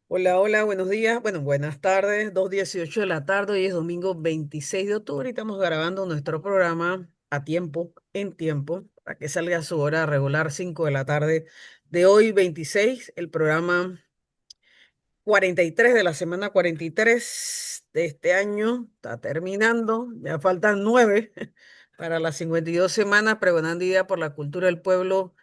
Hola, hola, buenos días. Bueno, buenas tardes, 2:18 de la tarde. Hoy es domingo 26 de octubre y estamos grabando nuestro programa a tiempo, en tiempo, para que salga a su hora regular 5 de la tarde de hoy 26, el programa 43 de la semana 43 de este año. Está terminando, ya faltan 9 para las 52 semanas, pregonando idea por la cultura del pueblo,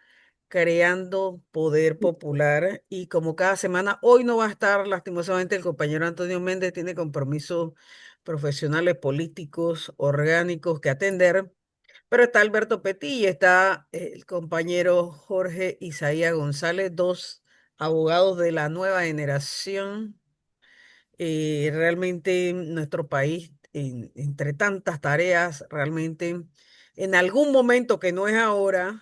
creando poder popular. Y como cada semana, hoy no va a estar, lastimosamente, el compañero Antonio Méndez tiene compromisos profesionales, políticos, orgánicos que atender, pero está Alberto Petty y está el compañero Jorge Isaías González, dos abogados de la nueva generación. Realmente nuestro país, entre tantas tareas, realmente en algún momento que no es ahora,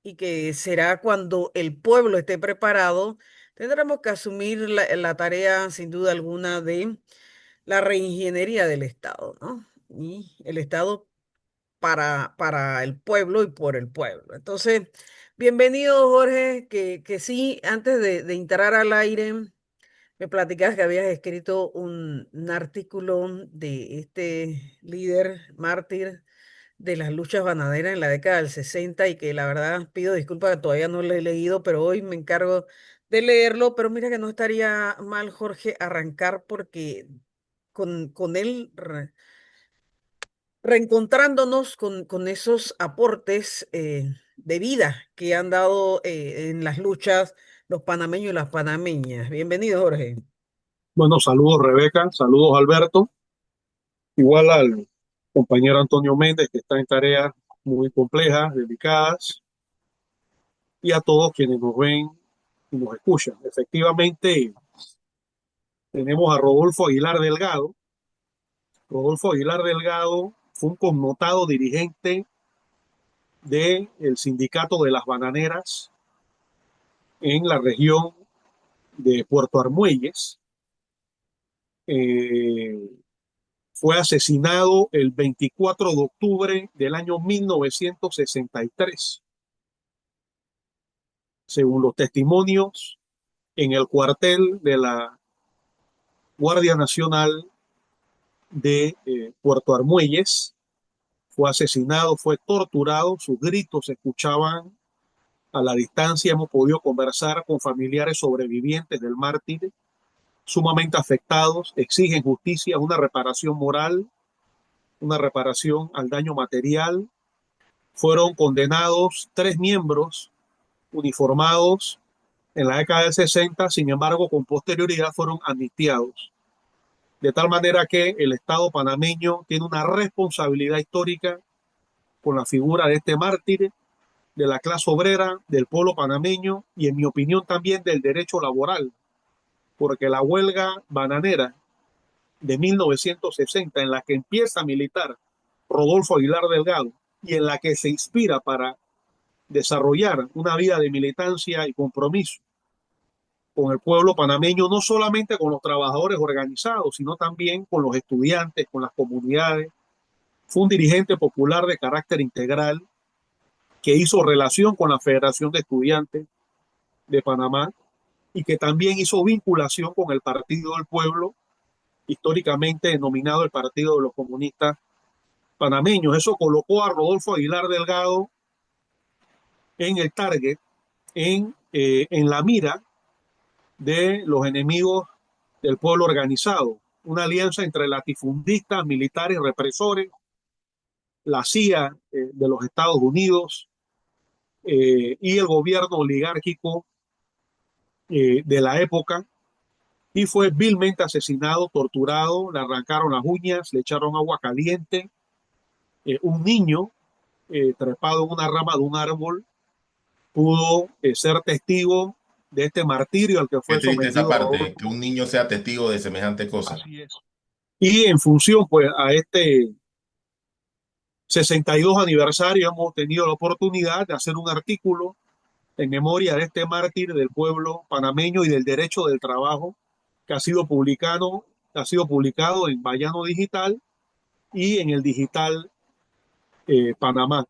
y que será cuando el pueblo esté preparado, tendremos que asumir la tarea, sin duda alguna, de la reingeniería del Estado, ¿no? Y el Estado para el pueblo y por el pueblo. Entonces, bienvenido, Jorge, que sí, antes de entrar al aire, me platicabas que habías escrito un artículo de este líder mártir de las luchas bananeras en la década del 60 y que la verdad pido disculpas que todavía no lo he leído, pero hoy me encargo de leerlo. Pero mira que no estaría mal, Jorge, arrancar porque con él reencontrándonos con esos aportes de vida que han dado en las luchas los panameños y las panameñas. Bienvenido, Jorge. Bueno, saludos Rebeca, saludos Alberto, igual al compañero Antonio Méndez que está en tareas muy complejas, delicadas, y a todos quienes nos ven y nos escuchan. Efectivamente, tenemos a Rodolfo Aguilar Delgado. Rodolfo Aguilar Delgado fue un connotado dirigente del sindicato de las bananeras en la región de Puerto Armuelles. Eh, Fue asesinado el 24 de octubre del año 1963, según los testimonios en el cuartel de la Guardia Nacional de Puerto Armuelles. Fue asesinado, fue torturado, sus gritos se escuchaban a la distancia. Hemos podido conversar con familiares sobrevivientes del mártir, sumamente afectados, exigen justicia, una reparación moral, una reparación al daño material. Fueron condenados 3 miembros uniformados en la década del 60, sin embargo, con posterioridad fueron amnistiados. De tal manera que el Estado panameño tiene una responsabilidad histórica con la figura de este mártir de la clase obrera, del pueblo panameño y, en mi opinión, también del derecho laboral, porque la huelga bananera de 1960, en la que empieza a militar Rodolfo Aguilar Delgado y en la que se inspira para desarrollar una vida de militancia y compromiso con el pueblo panameño, no solamente con los trabajadores organizados, sino también con los estudiantes, con las comunidades. Fue un dirigente popular de carácter integral que hizo relación con la Federación de Estudiantes de Panamá y que también hizo vinculación con el Partido del Pueblo, históricamente denominado el Partido de los Comunistas Panameños. Eso colocó a Rodolfo Aguilar Delgado en el target, en la mira de los enemigos del pueblo organizado, una alianza entre latifundistas, militares, represores, la CIA de los Estados Unidos y el gobierno oligárquico de la época, y fue vilmente asesinado, torturado, le arrancaron las uñas, le echaron agua caliente. Un niño trepado en una rama de un árbol pudo ser testigo de este martirio al que Qué fue triste esa sometido parte, que Rodolfo. un niño sea testigo de semejante cosa. Así es. Y en función pues a este 62 aniversario hemos tenido la oportunidad de hacer un artículo en memoria de este mártir del pueblo panameño y del derecho del trabajo, que ha sido publicado en Bayano Digital y en el Digital Panamá.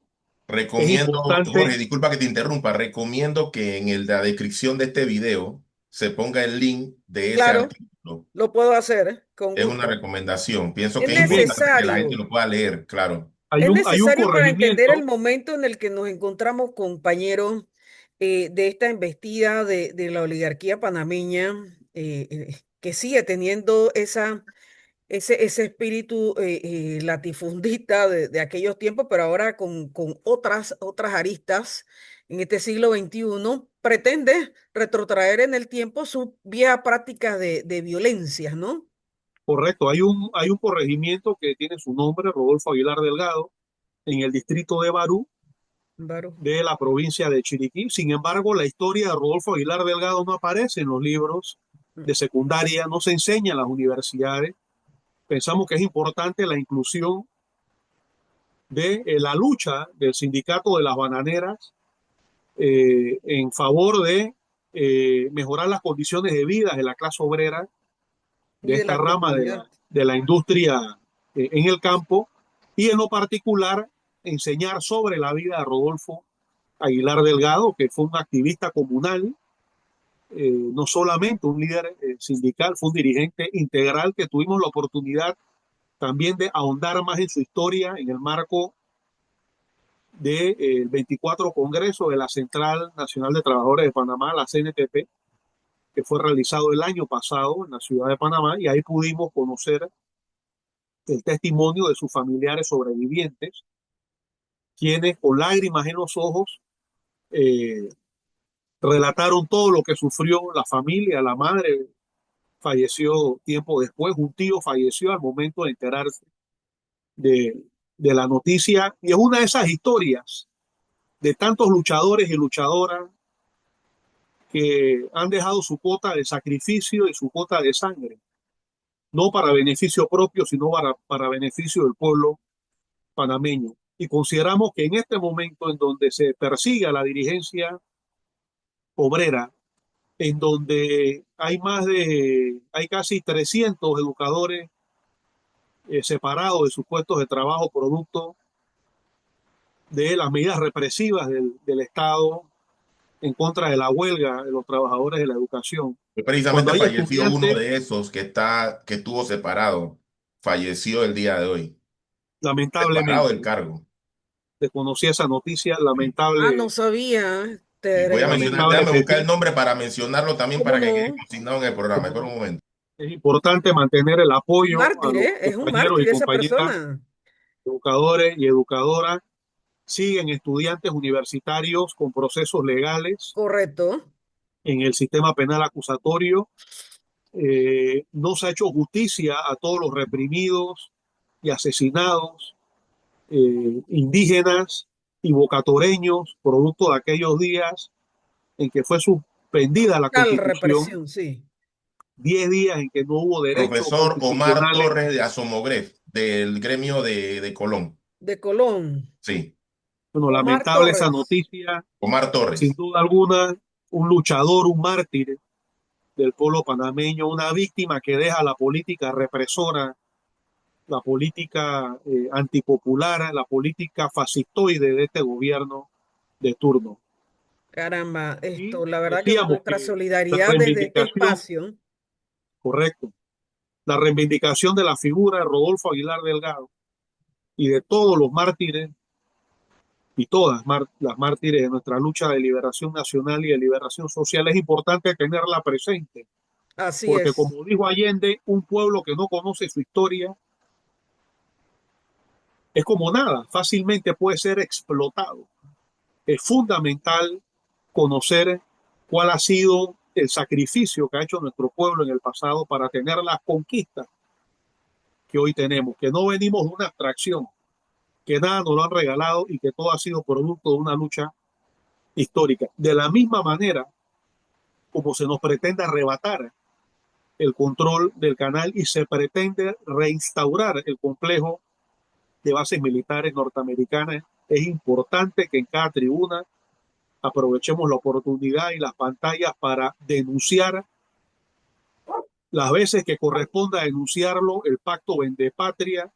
Es Recomiendo, importante. Jorge, disculpa que te interrumpa, recomiendo que en la descripción de este video se ponga el link de ese Claro, artículo. lo puedo hacer, con Es una gusto. recomendación. Pienso Es que es Muy bien. importante que la gente necesario. lo pueda leer, claro. Es Hay un necesario para entender el corregimiento, momento en el que nos encontramos, compañeros, de esta embestida de la oligarquía panameña, que sigue teniendo ese espíritu latifundista de aquellos tiempos, pero ahora con otras aristas en este siglo XXI, pretende retrotraer en el tiempo sus viejas prácticas de violencia, ¿no? correcto. Hay un corregimiento que tiene su nombre, Rodolfo Aguilar Delgado, en el distrito de Barú, Varo. de la provincia de Chiriquí. Sin embargo, la historia de Rodolfo Aguilar Delgado no aparece en los libros de secundaria, no se enseña en las universidades. Pensamos que es importante la inclusión de la lucha del sindicato de las bananeras en favor de mejorar las condiciones de vida de la clase obrera Y de de esta la rama comunidad. de la industria en el campo y en lo particular enseñar sobre la vida de Rodolfo Aguilar Delgado, que fue un activista comunal, no solamente un líder sindical, fue un dirigente integral que tuvimos la oportunidad también de ahondar más en su historia en el marco del 24 Congreso de la Central Nacional de Trabajadores de Panamá, la CNTP, que fue realizado el año pasado en la ciudad de Panamá, y ahí pudimos conocer el testimonio de sus familiares sobrevivientes, quienes con lágrimas en los ojos eh, relataron todo lo que sufrió la familia. La madre falleció tiempo después, un tío falleció al momento de enterarse de, de la noticia, y es una de esas historias de tantos luchadores y luchadoras que han dejado su cuota de sacrificio y su cuota de sangre, no para beneficio propio, sino para beneficio del pueblo panameño. Y consideramos que en este momento en donde se persigue a la dirigencia obrera, en donde hay casi 300 educadores separados de sus puestos de trabajo producto de las medidas represivas del Estado en contra de la huelga de los trabajadores de la educación. Cuando Precisamente hay falleció uno estudiantes, de esos que estuvo separado. Falleció el día de hoy. Separado del lamentablemente, cargo. desconocí esa noticia, Sí. Ah, no sabía. Y voy a mencionar, Terrible. lamentable déjame que buscar el sí. nombre para mencionarlo también ¿Cómo para que quede no? consignado en el programa. Espera un momento. Es importante mantener el apoyo a Mártir, los ¿eh? Es un compañeros y mártir esa compañeras persona. educadores y educadoras. Siguen estudiantes universitarios con procesos legales Correcto. en el sistema penal acusatorio. No se ha hecho justicia a todos los reprimidos y asesinados indígenas y bocatoreños, producto de aquellos días en que fue suspendida la Tal Constitución, represión, sí. 10 días en que no hubo derechos Profesor Omar constitucionales. Torres de Asomogref, del gremio de Colón. De Colón. Sí, Bueno, Omar lamentable esa Torres. noticia, Omar sin Torres. duda alguna, un luchador, un mártir del pueblo panameño, una víctima que deja la política represora, la política antipopular, la política fascistoide de este gobierno de turno. Caramba, Y esto, la verdad que decíamos nuestra que la solidaridad desde este reivindicación, espacio. correcto, la reivindicación de la figura de Rodolfo Aguilar Delgado y de todos los mártires y todas las mártires de nuestra lucha de liberación nacional y de liberación social es importante tenerla presente, Así porque es. como dijo Allende, un pueblo que no conoce su historia es como nada, fácilmente puede ser explotado. Es fundamental conocer cuál ha sido el sacrificio que ha hecho nuestro pueblo en el pasado para tener las conquistas que hoy tenemos, que no venimos de una abstracción, que nada nos lo han regalado y que todo ha sido producto de una lucha histórica. De la misma manera como se nos pretende arrebatar el control del canal y se pretende reinstaurar el complejo de bases militares norteamericanas, es importante que en cada tribuna aprovechemos la oportunidad y las pantallas para denunciar las veces que corresponda denunciarlo, el pacto Vende Patria,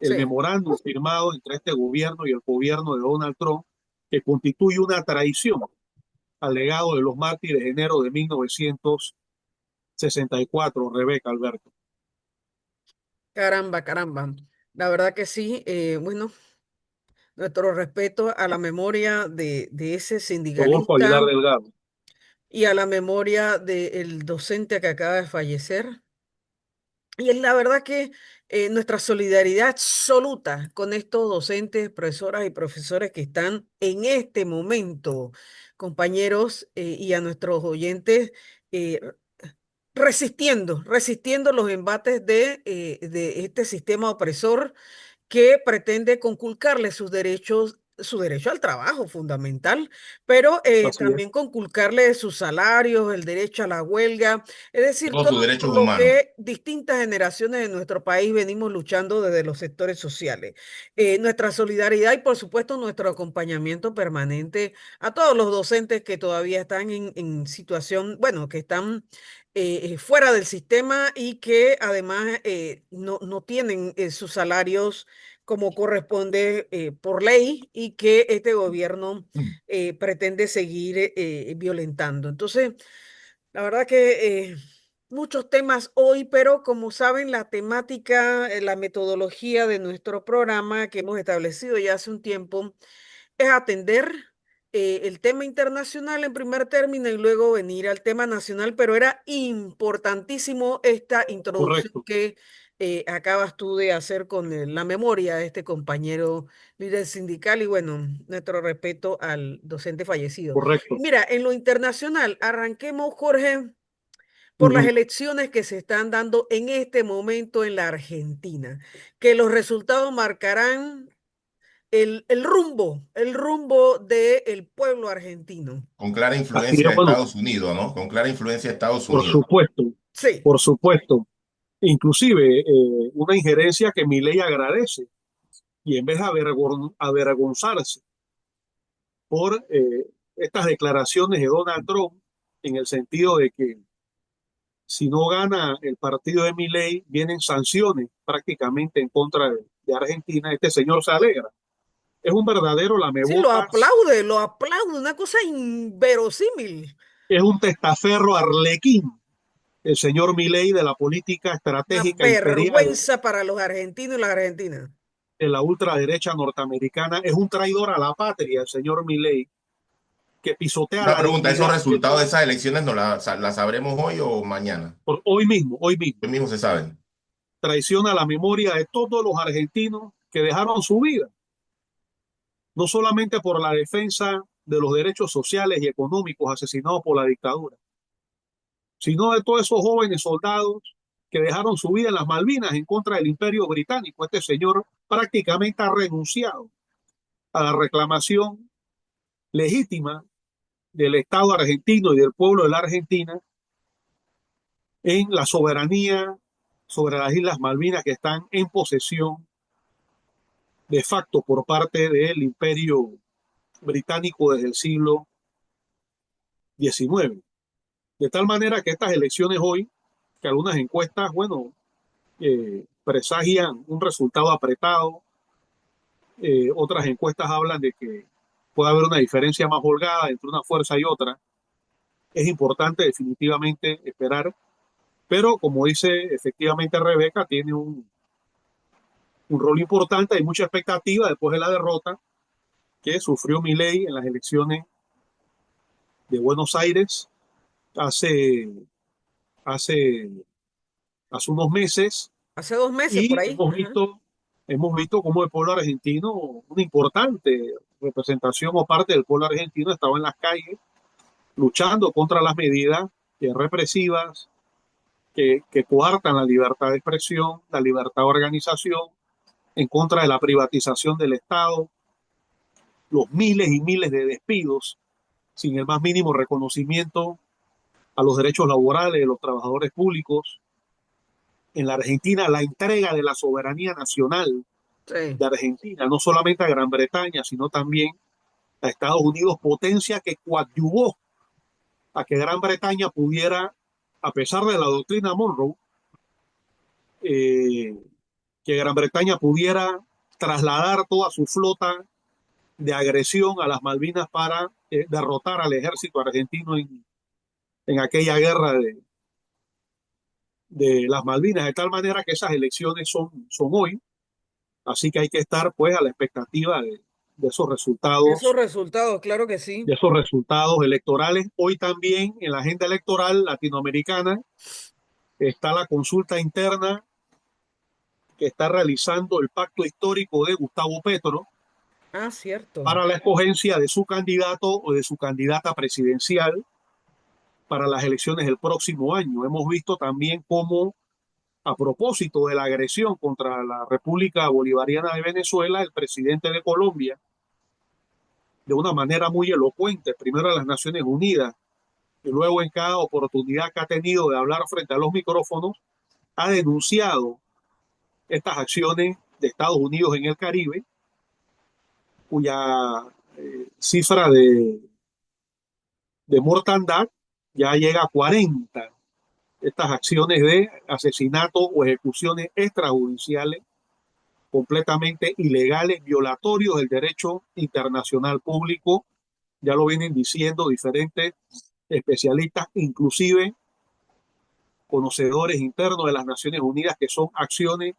el Sí. memorándum firmado entre este gobierno y el gobierno de Donald Trump, que constituye una traición al legado de los mártires de enero de 64, Rebeca, Alberto. Caramba, caramba. La verdad que sí. Bueno, nuestro respeto a la memoria de ese Rodolfo Aguilar sindicalista Delgado. y a la memoria del docente que acaba de fallecer. Y es la verdad que nuestra solidaridad absoluta con estos docentes, profesoras y profesores que están en este momento, compañeros, y a nuestros oyentes, eh, resistiendo los embates de este sistema opresor que pretende conculcarle su derecho al trabajo fundamental, pero Así es. también conculcarle sus salarios, el derecho a la huelga, es decir, Todos todo sus derechos por lo humanos. que distintas generaciones de nuestro país venimos luchando desde los sectores sociales. Nuestra solidaridad y por supuesto nuestro acompañamiento permanente a todos los docentes que todavía están en situación, bueno, que están fuera del sistema y que además no tienen sus salarios como corresponde por ley y que este gobierno pretende seguir violentando. Entonces, la verdad que muchos temas hoy, pero como saben, la temática, la metodología de nuestro programa que hemos establecido ya hace un tiempo es atender el tema internacional en primer término y luego venir al tema nacional, pero era importantísimo esta introducción Correcto, que acabas tú de hacer con la memoria de este compañero líder sindical y bueno, nuestro respeto al docente fallecido. Y correcto. mira, en lo internacional, arranquemos, Jorge, por las Ujú. elecciones que se están dando en este momento en la Argentina, que los resultados marcarán el rumbo del pueblo argentino. Con clara Así influencia es, de bueno, Estados Unidos, ¿no? Con clara influencia de Estados por Unidos. supuesto, Sí, por supuesto. Inclusive una injerencia que Milei agradece y en vez de avergonzarse por estas declaraciones de Donald Trump en el sentido de que si no gana el partido de Milei, vienen sanciones prácticamente en contra de Argentina. Este señor se alegra. Es un verdadero sí, lamebocas, lo aplaude, una cosa inverosímil, es un testaferro arlequín, el señor Milei de la política una estratégica imperial vergüenza para los argentinos y las argentinas. de la ultraderecha norteamericana. Es un traidor a la patria, el señor Milley, que pisotea Una la pregunta, ¿esos dignidad de resultados de todos esas elecciones no las sabremos hoy o mañana? por hoy mismo, Hoy mismo se saben. traiciona la memoria de todos los argentinos que dejaron su vida, no solamente por la defensa de los derechos sociales y económicos asesinados por la dictadura, sino de todos esos jóvenes soldados que dejaron su vida en las Malvinas en contra del Imperio Británico. Este señor prácticamente ha renunciado a la reclamación legítima del Estado argentino y del pueblo de la Argentina en la soberanía sobre las Islas Malvinas que están en posesión de facto por parte del Imperio Británico desde el siglo XIX. De tal manera que estas elecciones hoy, que algunas encuestas, bueno, presagian un resultado apretado, otras encuestas hablan de que puede haber una diferencia más holgada entre una fuerza y otra. Es importante definitivamente esperar, pero como dice efectivamente Rebeca, tiene un rol importante, hay mucha expectativa después de la derrota que sufrió Milei en las elecciones de Buenos Aires hace, hace, hace unos meses Hace 2 meses por y ahí. Ajá. hemos visto cómo el pueblo argentino, una importante representación o parte del pueblo argentino estaba en las calles luchando contra las medidas represivas que coartan la libertad de expresión, la libertad de organización, en contra de la privatización del Estado, los miles y miles de despidos sin el más mínimo reconocimiento a los derechos laborales de los trabajadores públicos. En la Argentina, la entrega de la soberanía nacional Sí. de Argentina, no solamente a Gran Bretaña, sino también a Estados Unidos, potencia que coadyuvó a que Gran Bretaña pudiera, a pesar de la doctrina Monroe, eh, que Gran Bretaña pudiera trasladar toda su flota de agresión a las Malvinas para derrotar al ejército argentino en aquella guerra de las Malvinas, de tal manera que esas elecciones son hoy, así que hay que estar pues a la expectativa de esos Esos resultados, resultados, claro que sí. electorales. Hoy también en la agenda electoral latinoamericana está la consulta interna que está realizando el pacto histórico de Gustavo Petro Ah, cierto. para la escogencia de su candidato o de su candidata presidencial para las elecciones del próximo año. Hemos visto también cómo, a propósito de la agresión contra la República Bolivariana de Venezuela, el presidente de Colombia, de una manera muy elocuente, primero a las Naciones Unidas y luego en cada oportunidad que ha tenido de hablar frente a los micrófonos, ha denunciado estas acciones de Estados Unidos en el Caribe, cuya cifra de mortandad ya llega a 40. Estas acciones de asesinato o ejecuciones extrajudiciales completamente ilegales, violatorios del derecho internacional público, ya lo vienen diciendo diferentes especialistas, inclusive conocedores internos de las Naciones Unidas, que son acciones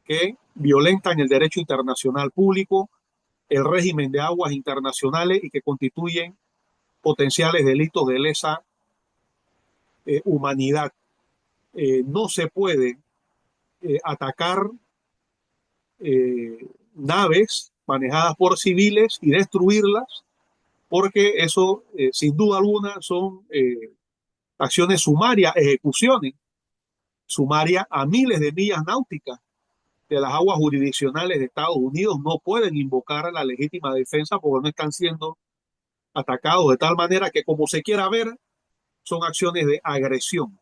que violentan el derecho internacional público, el régimen de aguas internacionales y que constituyen potenciales delitos de lesa humanidad. No se puede atacar naves manejadas por civiles y destruirlas, porque eso, sin duda alguna, son acciones sumarias, ejecuciones sumarias a miles de millas náuticas de las aguas jurisdiccionales de Estados Unidos. No pueden invocar la legítima defensa porque no están siendo atacados, de tal manera que, como se quiera ver, son acciones de agresión.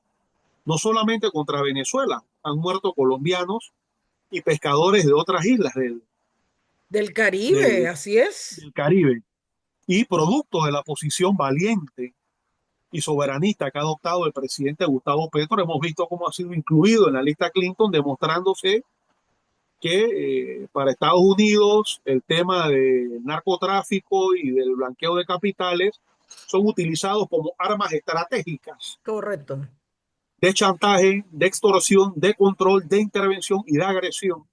No solamente contra Venezuela, han muerto colombianos y pescadores de otras islas Del Caribe, del, así es. del Caribe, y producto de la posición valiente y soberanista que ha adoptado el presidente Gustavo Petro, hemos visto cómo ha sido incluido en la lista Clinton, demostrándose que para Estados Unidos el tema del narcotráfico y del blanqueo de capitales son utilizados como armas estratégicas Correcto. de chantaje, de extorsión, de control, de intervención y de agresión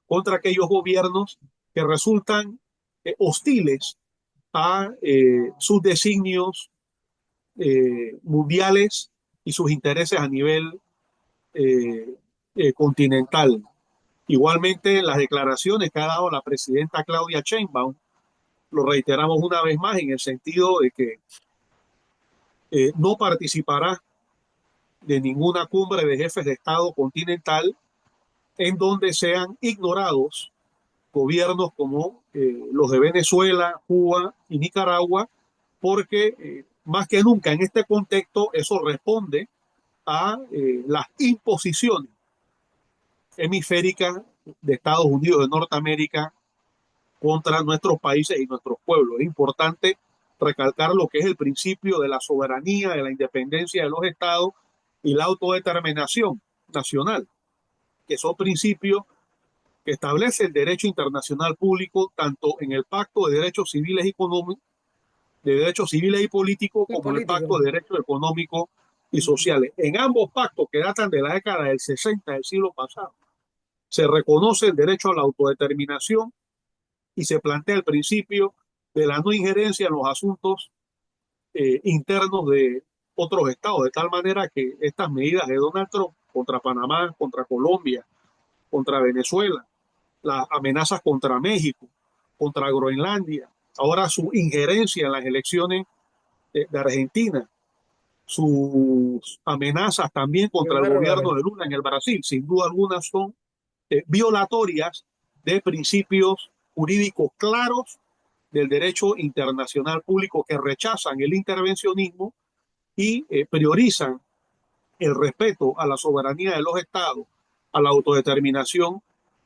contra aquellos gobiernos que resultan hostiles a sus designios mundiales y sus intereses a nivel eh, continental. Igualmente, las declaraciones que ha dado la presidenta Claudia Sheinbaum, lo reiteramos una vez más en el sentido de que no participará de ninguna cumbre de jefes de Estado continental en donde sean ignorados gobiernos como los de Venezuela, Cuba y Nicaragua, porque más que nunca en este contexto eso responde a las imposiciones hemisféricas de Estados Unidos de Norteamérica contra nuestros países y nuestros pueblos. Es importante recalcar lo que es el principio de la soberanía, de la independencia de los estados y la autodeterminación nacional, que son principios que establece el derecho internacional público tanto en el Pacto de Derechos Civiles y Económicos, de Derechos Civiles y Políticos, Y como en el Pacto político. de Derechos Económicos y Sociales. En ambos pactos que datan de la década del 60 del siglo pasado, se reconoce el derecho a la autodeterminación y se plantea el principio de la no injerencia en los asuntos internos de otros estados, de tal manera que estas medidas de Donald Trump contra Panamá, contra Colombia, contra Venezuela, las amenazas contra México, contra Groenlandia, ahora su injerencia en las elecciones de Argentina, sus amenazas también Qué contra el gobierno bárbaro. de Lula en el Brasil, sin duda alguna son violatorias de principios jurídicos claros del derecho internacional público que rechazan el intervencionismo y priorizan el respeto a la soberanía de los estados, a la autodeterminación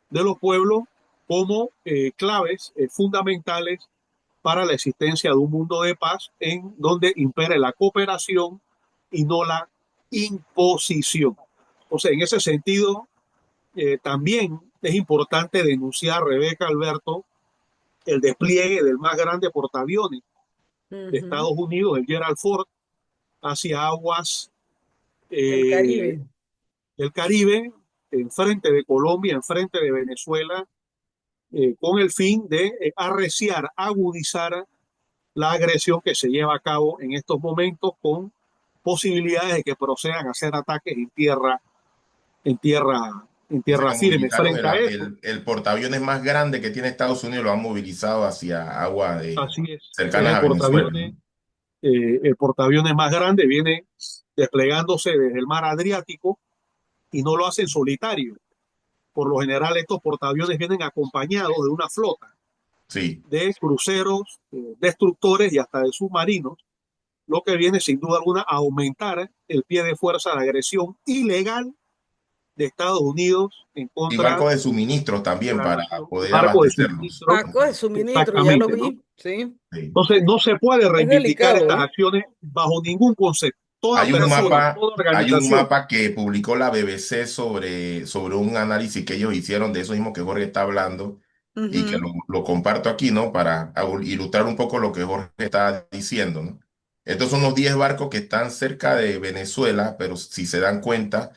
de los pueblos como claves fundamentales para la existencia de un mundo de paz en donde impere la cooperación y no la imposición. O sea, en ese sentido, también es importante denunciar, Rebeca Alberto, el despliegue del más grande portaaviones de Ujú. Estados Unidos, el Gerald Ford, hacia aguas Del eh, Caribe. del Caribe, enfrente de Colombia, enfrente de Venezuela, con el fin de arreciar, agudizar la agresión que se lleva a cabo en estos momentos, con posibilidades de que procedan a hacer ataques en tierra, en O sea tierra que firme. movilizaron Frente a eso, el portaaviones más grande que tiene Estados Unidos, lo han movilizado hacia aguas así es cercanas a Venezuela, ¿no? el portaaviones más grande, viene desplegándose desde el mar Adriático y no lo hace en solitario. Por lo general, estos portaaviones vienen acompañados de una flota Sí. de cruceros, destructores y hasta de submarinos, lo que viene sin duda alguna a aumentar el pie de fuerza de agresión ilegal de Estados Unidos en Y contra barcos de suministros de también la para nación, poder barco de abastecernos. suministro, Paco de suministro, ya lo exactamente, ¿no? vi, sí. Sí. Entonces, no se puede Es reivindicar delicado, estas ¿eh? acciones bajo ningún concepto. Toda persona, toda Hay un organización, mapa que publicó la BBC sobre un análisis que ellos hicieron de eso mismo que Jorge está hablando y que Ujú. lo comparto aquí, ¿no? Para ilustrar un poco lo que Jorge está diciendo, ¿no? Estos son los 10 barcos que están cerca de Venezuela, pero si se dan cuenta,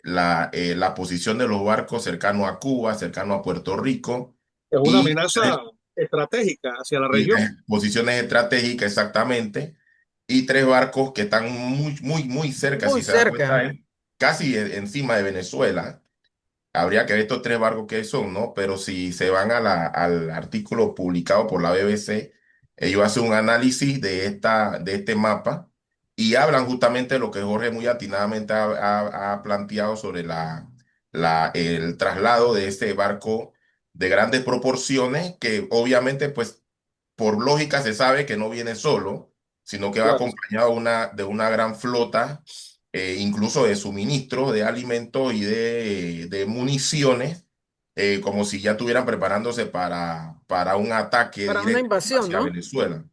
la posición de los barcos cercano a Cuba, cercano a Puerto Rico es una y amenaza estratégica hacia la y región. posiciones estratégicas exactamente, y 3 barcos que están muy cerca, Muy si se dan cuenta, cerca. casi encima de Venezuela. Habría que ver estos 3 barcos que son, ¿no? Pero si se van al artículo publicado por la BBC, ellos hacen un análisis de este mapa y hablan justamente de lo que Jorge muy atinadamente ha planteado sobre el traslado de este barco de grandes proporciones, que obviamente, pues, por lógica se sabe que no viene solo, sino que va Claro. acompañado de una gran flota, incluso de suministro, de alimentos y de municiones, como si ya estuvieran preparándose para un ataque Para una directo invasión, hacia ¿no? Venezuela.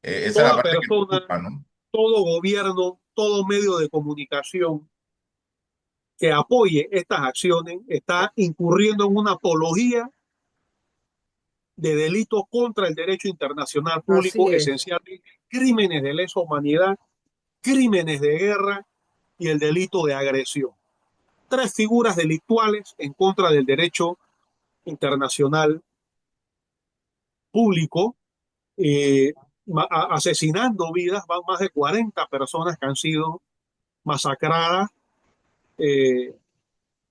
Esa es la Toda parte que me persona, preocupa, ¿no? todo gobierno, todo medio de comunicación que apoye estas acciones está incurriendo en una apología de delitos contra el derecho internacional Así público, es. esencialmente crímenes de lesa humanidad, crímenes de guerra y el delito de agresión. 3 figuras delictuales en contra del derecho internacional público, eh, asesinando vidas. Van más de 40 personas que han sido masacradas, eh,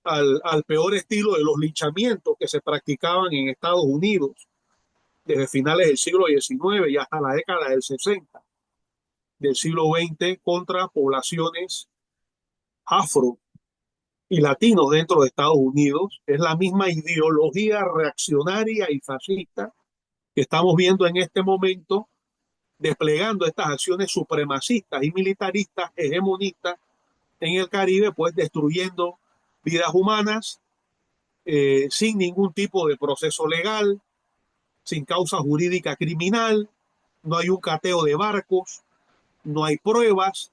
al peor estilo de los linchamientos que se practicaban en Estados Unidos desde finales del siglo XIX y hasta la década del 60 del siglo XX contra poblaciones afro y latinos dentro de Estados Unidos. Es la misma ideología reaccionaria y fascista que estamos viendo en este momento, desplegando estas acciones supremacistas y militaristas hegemonistas en el Caribe, pues destruyendo vidas humanas, sin ningún tipo de proceso legal, sin causa jurídica criminal. No hay un cateo de barcos, no hay pruebas,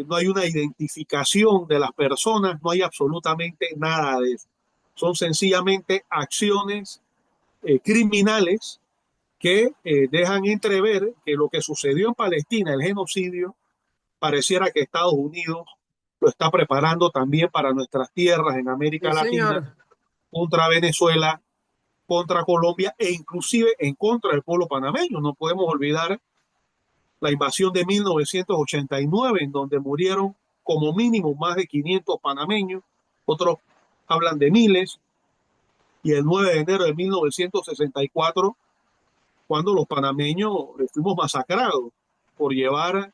no hay una identificación de las personas, no hay absolutamente nada de eso. Son sencillamente acciones criminales que dejan entrever que lo que sucedió en Palestina, el genocidio, pareciera que Estados Unidos lo está preparando también para nuestras tierras en Sí, América Latina, señor. contra Venezuela, contra Colombia e inclusive en contra del pueblo panameño. No podemos olvidar la invasión de 1989, en donde murieron como mínimo más de 500 panameños, otros hablan de miles, y el 9 de enero de 1964, cuando los panameños fuimos masacrados por llevar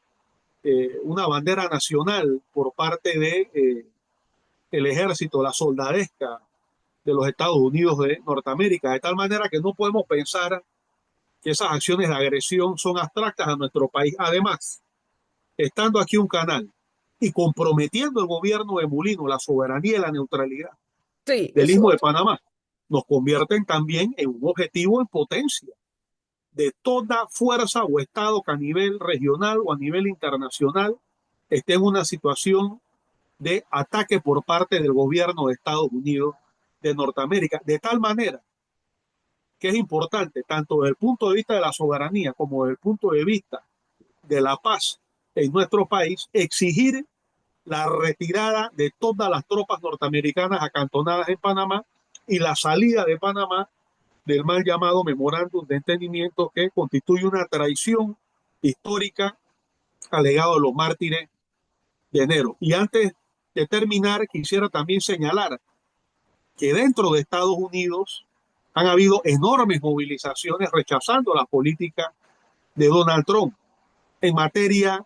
una bandera nacional por parte de el ejército, la soldadesca de los Estados Unidos de Norteamérica, de tal manera que no podemos pensar que esas acciones de agresión son abstractas a nuestro país. Además, estando aquí un canal y comprometiendo el gobierno de Mulino la soberanía y la neutralidad Sí, del Istmo eso. de Panamá, nos convierten también en un objetivo en potencia de toda fuerza o Estado que a nivel regional o a nivel internacional esté en una situación de ataque por parte del gobierno de Estados Unidos de Norteamérica, de tal manera que es importante, tanto desde el punto de vista de la soberanía como desde el punto de vista de la paz en nuestro país, exigir la retirada de todas las tropas norteamericanas acantonadas en Panamá y la salida de Panamá del mal llamado Memorándum de Entendimiento, que constituye una traición histórica al legado de los mártires de enero. Y antes de terminar, quisiera también señalar que dentro de Estados Unidos han habido enormes movilizaciones rechazando la política de Donald Trump en materia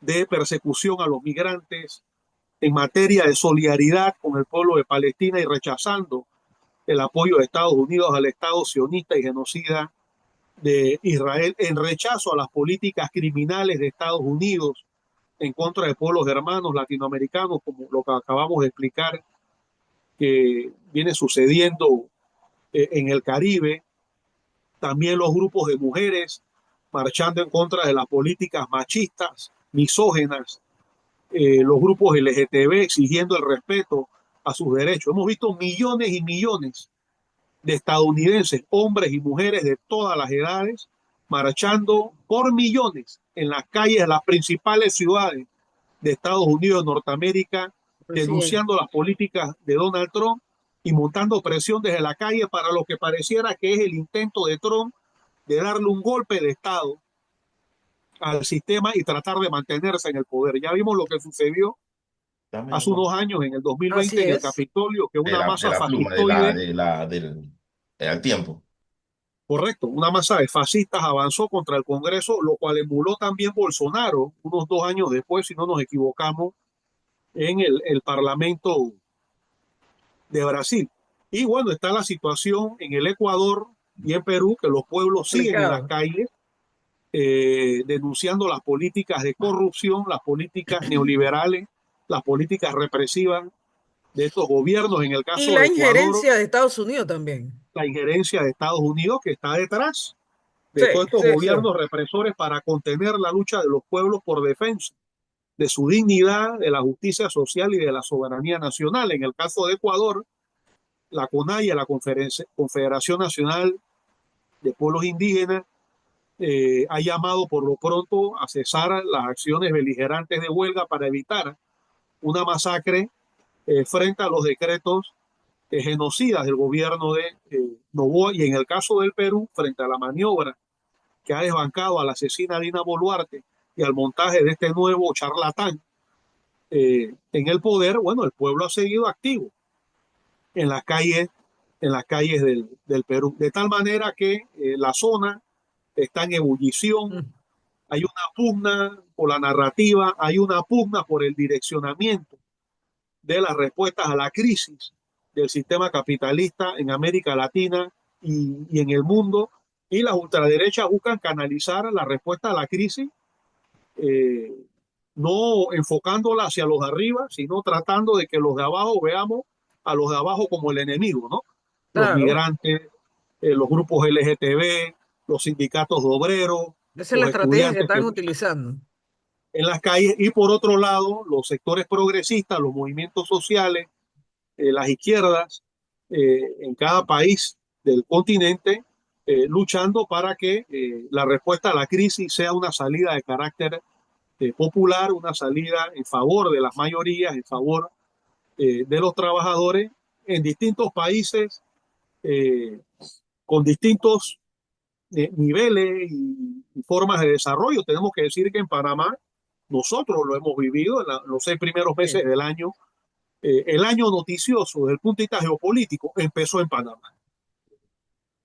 de persecución a los migrantes, en materia de solidaridad con el pueblo de Palestina y rechazando el apoyo de Estados Unidos al Estado sionista y genocida de Israel, en rechazo a las políticas criminales de Estados Unidos en contra de pueblos hermanos latinoamericanos, como lo que acabamos de explicar, que viene sucediendo en el Caribe. También los grupos de mujeres marchando en contra de las políticas machistas, misógenas, los grupos LGTB exigiendo el respeto a sus derechos. Hemos visto millones y millones de estadounidenses, hombres y mujeres de todas las edades, marchando por millones en las calles de las principales ciudades de Estados Unidos, Norteamérica, Así es. denunciando las políticas de Donald Trump y montando presión desde la calle para lo que pareciera que es el intento de Trump de darle un golpe de Estado al sistema y tratar de mantenerse en el poder. Ya vimos lo que sucedió Dame hace agua. unos años en el Así 2020 en el es. Capitolio, que De una de masa la pluma, fascistoide. al tiempo. Correcto, una masa de fascistas avanzó contra el Congreso, lo cual emuló también Bolsonaro unos 2 años después, si no nos equivocamos, en el Parlamento de Brasil. Y bueno, está la situación en el Ecuador y en Perú, que los pueblos siguen en las Complicado. calles denunciando las políticas de corrupción, las políticas neoliberales, las políticas represivas de estos gobiernos. En el Y caso la de Ecuador, injerencia de Estados Unidos también. la injerencia de Estados Unidos que está detrás Sí, de todos estos sí, sí. gobiernos represores para contener la lucha de los pueblos por defensa de su dignidad, de la justicia social y de la soberanía nacional. En el caso de Ecuador, la CONAIE, la Confederación Nacional de Pueblos Indígenas, ha llamado por lo pronto a cesar las acciones beligerantes de huelga para evitar una masacre frente a los decretos genocidas del gobierno de Noboa, y en el caso del Perú, frente a la maniobra que ha desbancado a la asesina Dina Boluarte y al montaje de este nuevo charlatán en el poder. Bueno, el pueblo ha seguido activo en las calles, del Perú, de tal manera que la zona está en ebullición. Mm. Hay una pugna por la narrativa, hay una pugna por el direccionamiento de las respuestas a la crisis del sistema capitalista en América Latina y en el mundo, y las ultraderechas buscan canalizar la respuesta a la crisis, eh, no enfocándola hacia los de arriba, sino tratando de que los de abajo veamos a los de abajo como el enemigo, ¿no? Los Claro. migrantes, los grupos LGTB, los sindicatos de obreros, Esa es la los estrategia que estudiantes que están utilizando. en las calles, y por otro lado los sectores progresistas, los movimientos sociales, las izquierdas en cada país del continente, luchando para que la respuesta a la crisis sea una salida de carácter popular, una salida en favor de las mayorías, en favor de los trabajadores en distintos países, eh, con distintos niveles y formas de desarrollo. Tenemos que decir que en Panamá nosotros lo hemos vivido en los 6 primeros meses Sí. del año. El año noticioso desde el punto de vista geopolítico empezó en Panamá.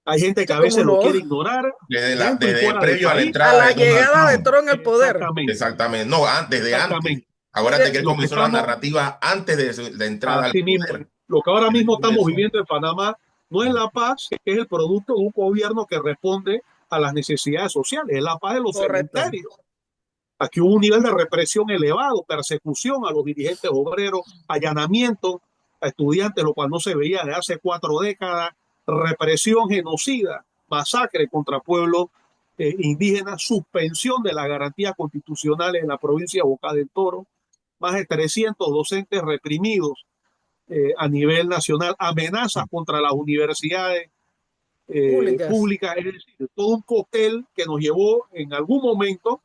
Hay gente que Sí, a cómo veces lo no. quiere ignorar dentro y Desde fuera del previo a la país. A entrada la de Donald llegada de Trump. Trump al poder. Exactamente, Exactamente. No, desde antes. exactamente. Acuérdate que él Lo que comenzó la estamos, narrativa antes de la entrada al así mismo, poder. lo que ahora Él mismo estamos comenzó. viviendo en Panamá no es la paz, que es el producto de un gobierno que responde a las necesidades sociales, es la paz de los Correcto. cementerios. Aquí hubo un nivel de represión elevado, persecución a los dirigentes obreros, allanamiento a estudiantes, lo cual no se veía desde hace 4 décadas, represión genocida, masacre contra pueblos indígenas, suspensión de las garantías constitucionales en la provincia de Boca del Toro, más de 300 docentes reprimidos a nivel nacional, amenazas contra las universidades Públicas. públicas, es decir, todo un cóctel que nos llevó en algún momento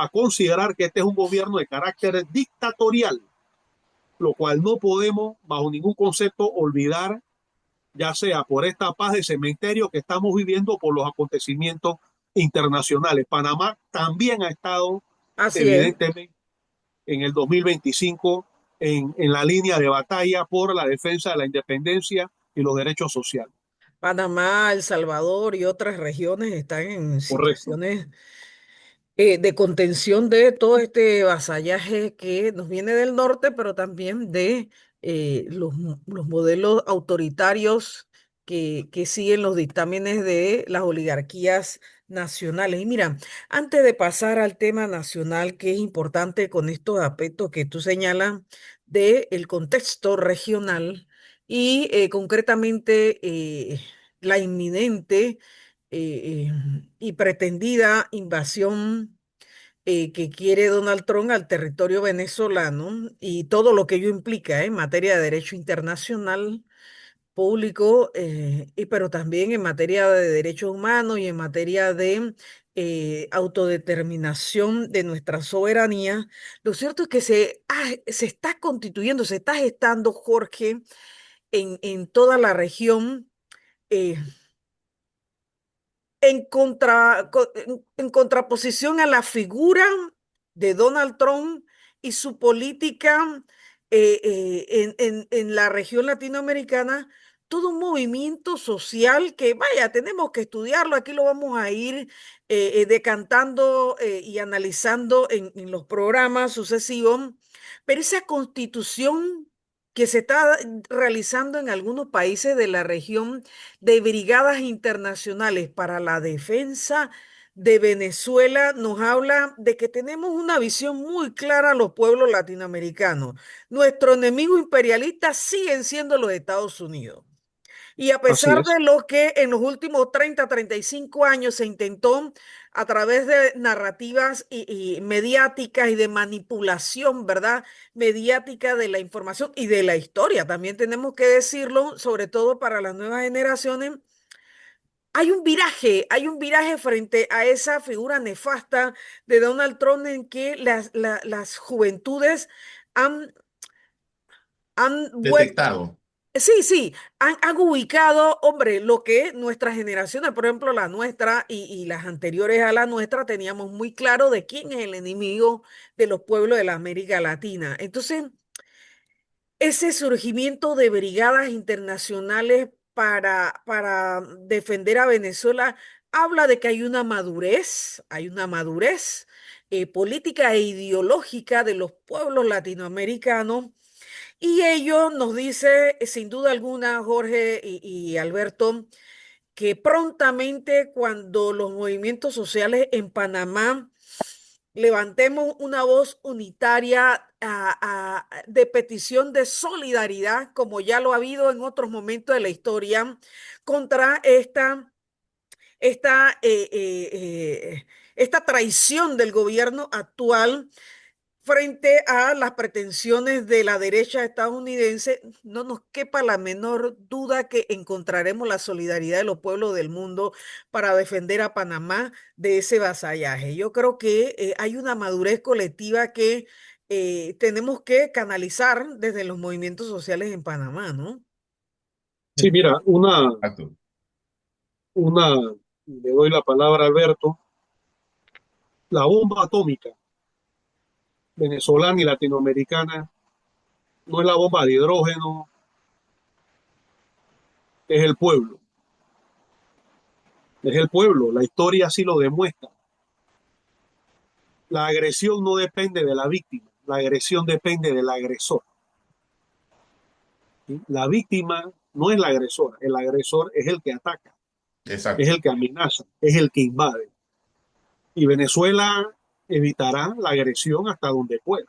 a considerar que este es un gobierno de carácter dictatorial, lo cual no podemos bajo ningún concepto olvidar, ya sea por esta paz de cementerio que estamos viviendo, por los acontecimientos internacionales. Panamá también ha estado Así es. evidentemente en el 2025 en la línea de batalla por la defensa de la independencia y los derechos sociales. Panamá, El Salvador y otras regiones están en Correcto. situaciones de contención de todo este vasallaje que nos viene del norte, pero también de los modelos autoritarios que siguen los dictámenes de las oligarquías nacionales. Y mira, antes de pasar al tema nacional, que es importante con estos aspectos que tú señalas del contexto regional y concretamente la inminente y pretendida invasión que quiere Donald Trump al territorio venezolano y todo lo que ello implica en materia de derecho internacional público, pero también en materia de derechos humanos y en materia de autodeterminación de nuestra soberanía. Lo cierto es que se está constituyendo, se está gestando, Jorge, en toda la región. eh, en contraposición a la figura de Donald Trump y su política en la región latinoamericana, todo un movimiento social que, vaya, tenemos que estudiarlo, aquí lo vamos a ir decantando y analizando en los programas sucesivos, pero esa constitución que se está realizando en algunos países de la región de brigadas internacionales para la defensa de Venezuela nos habla de que tenemos una visión muy clara a los pueblos latinoamericanos. Nuestro enemigo imperialista siguen siendo los Estados Unidos. Y a Así pesar es. de lo que en los últimos 35 años se intentó a través de narrativas y mediáticas y de manipulación, ¿verdad? Mediática de la información y de la historia, también tenemos que decirlo, sobre todo para las nuevas generaciones. Hay un viraje frente a esa figura nefasta de Donald Trump en que las juventudes han, han vuelto. Detectado. Sí, sí, han ubicado, hombre, lo que nuestras generaciones, por ejemplo, la nuestra y las anteriores a la nuestra, teníamos muy claro de quién es el enemigo de los pueblos de la América Latina. Entonces, ese surgimiento de brigadas internacionales para defender a Venezuela habla de que hay una madurez política e ideológica de los pueblos latinoamericanos y ello nos dice, sin duda alguna, Jorge y Alberto, que prontamente cuando los movimientos sociales en Panamá levantemos una voz unitaria de petición de solidaridad, como ya lo ha habido en otros momentos de la historia, contra esta traición del gobierno actual frente a las pretensiones de la derecha estadounidense, no nos quepa la menor duda que encontraremos la solidaridad de los pueblos del mundo para defender a Panamá de ese vasallaje. Yo creo que hay una madurez colectiva que tenemos que canalizar desde los movimientos sociales en Panamá, ¿no? Sí, mira, Exacto. le doy la palabra a Alberto, la bomba atómica venezolana y latinoamericana no es la bomba de hidrógeno, es el pueblo, es el pueblo, la historia así lo demuestra. La agresión no depende de la víctima, la agresión depende del agresor. ¿Sí? La víctima no es la agresora, el agresor es el que ataca, es Exacto. el que amenaza, es el que invade. Y Venezuela evitará la agresión hasta donde pueda.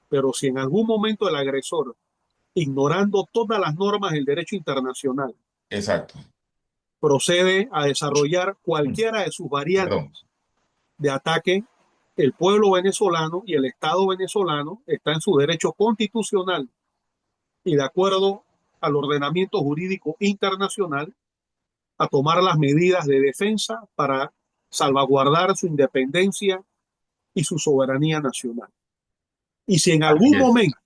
Pero si en algún momento el agresor, ignorando todas las normas del derecho internacional, Exacto. procede a desarrollar cualquiera de sus variantes Perdón. de ataque, el pueblo venezolano y el Estado venezolano está en su derecho constitucional y de acuerdo al ordenamiento jurídico internacional a tomar las medidas de defensa para salvaguardar su independencia y su soberanía nacional. Y si en Así algún es. momento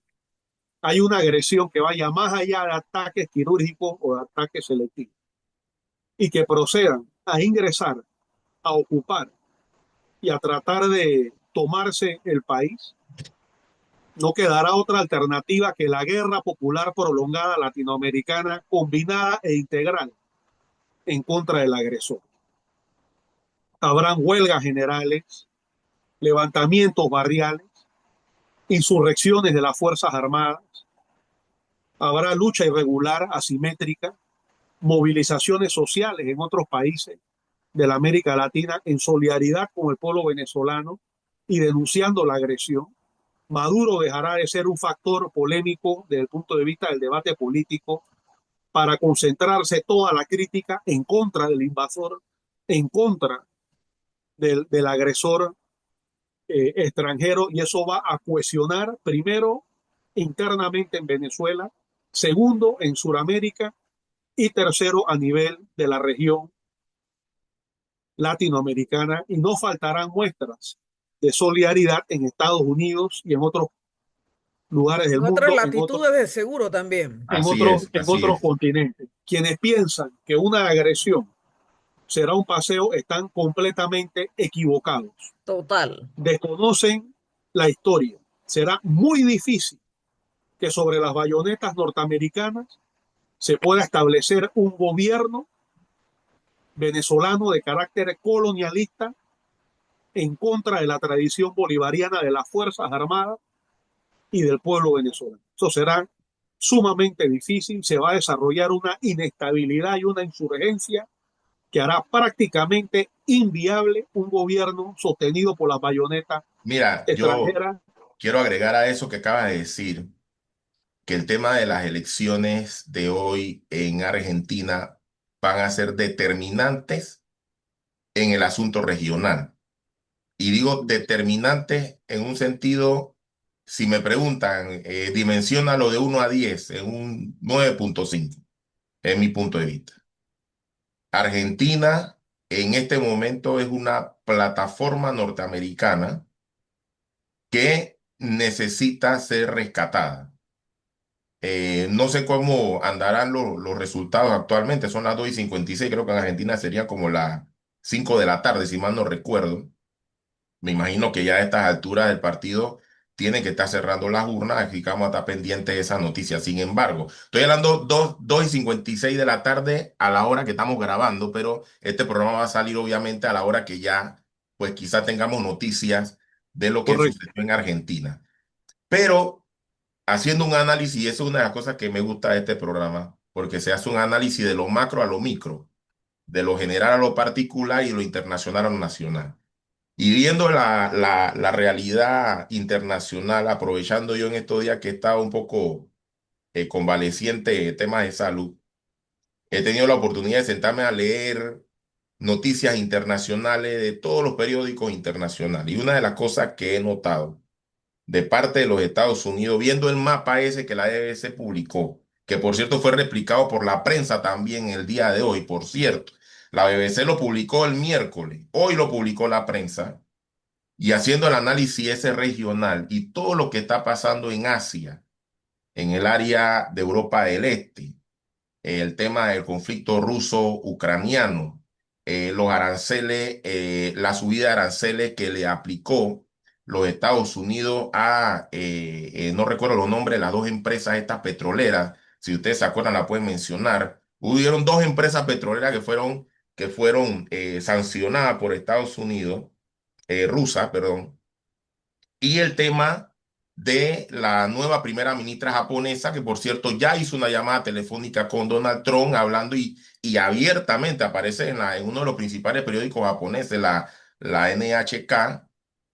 hay una agresión que vaya más allá de ataques quirúrgicos o de ataques selectivos y que procedan a ingresar, a ocupar y a tratar de tomarse el país, no quedará otra alternativa que la guerra popular prolongada latinoamericana combinada e integral en contra del agresor. Habrán huelgas generales, levantamientos barriales, insurrecciones de las Fuerzas Armadas, habrá lucha irregular, asimétrica, movilizaciones sociales en otros países de la América Latina en solidaridad con el pueblo venezolano y denunciando la agresión. Maduro dejará de ser un factor polémico desde el punto de vista del debate político para concentrarse toda la crítica en contra del invasor, en contra del agresor extranjero, y eso va a cohesionar primero internamente en Venezuela, segundo en Sudamérica y tercero a nivel de la región latinoamericana, y no faltarán muestras de solidaridad en Estados Unidos y en otros lugares del En otras mundo, latitudes de seguro también. Así es, en así otros es. continentes. Quienes piensan que una agresión será un paseo están completamente equivocados. Total. Desconocen la historia. Será muy difícil que sobre las bayonetas norteamericanas se pueda establecer un gobierno venezolano de carácter colonialista en contra de la tradición bolivariana de las Fuerzas Armadas y del pueblo venezolano. Eso será sumamente difícil, se va a desarrollar una inestabilidad y una insurgencia que hará prácticamente inviable un gobierno sostenido por las bayonetas Mira, yo extranjeras. quiero agregar a eso que acabas de decir, que el tema de las elecciones de hoy en Argentina van a ser determinantes en el asunto regional. Y digo determinantes en un sentido, si me preguntan, dimensiónalo de 1 a 10 en un 9,5, es mi punto de vista. Argentina en este momento es una plataforma norteamericana que necesita ser rescatada. No sé cómo andarán los resultados actualmente, son las 2:56, creo que en Argentina sería como las 5 de la tarde, si mal no recuerdo. Me imagino que ya a estas alturas del partido tienen que estar cerrando las urnas, así que vamos a estar pendientes de esa noticia. Sin embargo, estoy hablando 2:56 de la tarde a la hora que estamos grabando, pero este programa va a salir obviamente a la hora que ya, pues quizás tengamos noticias de lo que Correcto. sucedió en Argentina. Pero haciendo un análisis, y eso es una de las cosas que me gusta de este programa, porque se hace un análisis de lo macro a lo micro, de lo general a lo particular y lo internacional a lo nacional. Y viendo la realidad internacional, aprovechando yo en estos días que he estado un poco convaleciente de temas de salud, he tenido la oportunidad de sentarme a leer noticias internacionales de todos los periódicos internacionales. Y una de las cosas que he notado de parte de los Estados Unidos, viendo el mapa ese que la BBC publicó, que por cierto fue replicado por la prensa también el día de hoy, por cierto. La BBC lo publicó el miércoles, hoy lo publicó la prensa, y haciendo el análisis ese regional y todo lo que está pasando en Asia, en el área de Europa del Este, el tema del conflicto ruso-ucraniano, los aranceles, la subida de aranceles que le aplicó los Estados Unidos a, no recuerdo los nombres de las dos empresas estas petroleras, si ustedes se acuerdan la pueden mencionar. Hubieron dos empresas petroleras que fueron sancionadas por Estados Unidos, rusas, perdón, y el tema de la nueva primera ministra japonesa, que por cierto ya hizo una llamada telefónica con Donald Trump hablando y abiertamente aparece en uno de los principales periódicos japoneses, la NHK,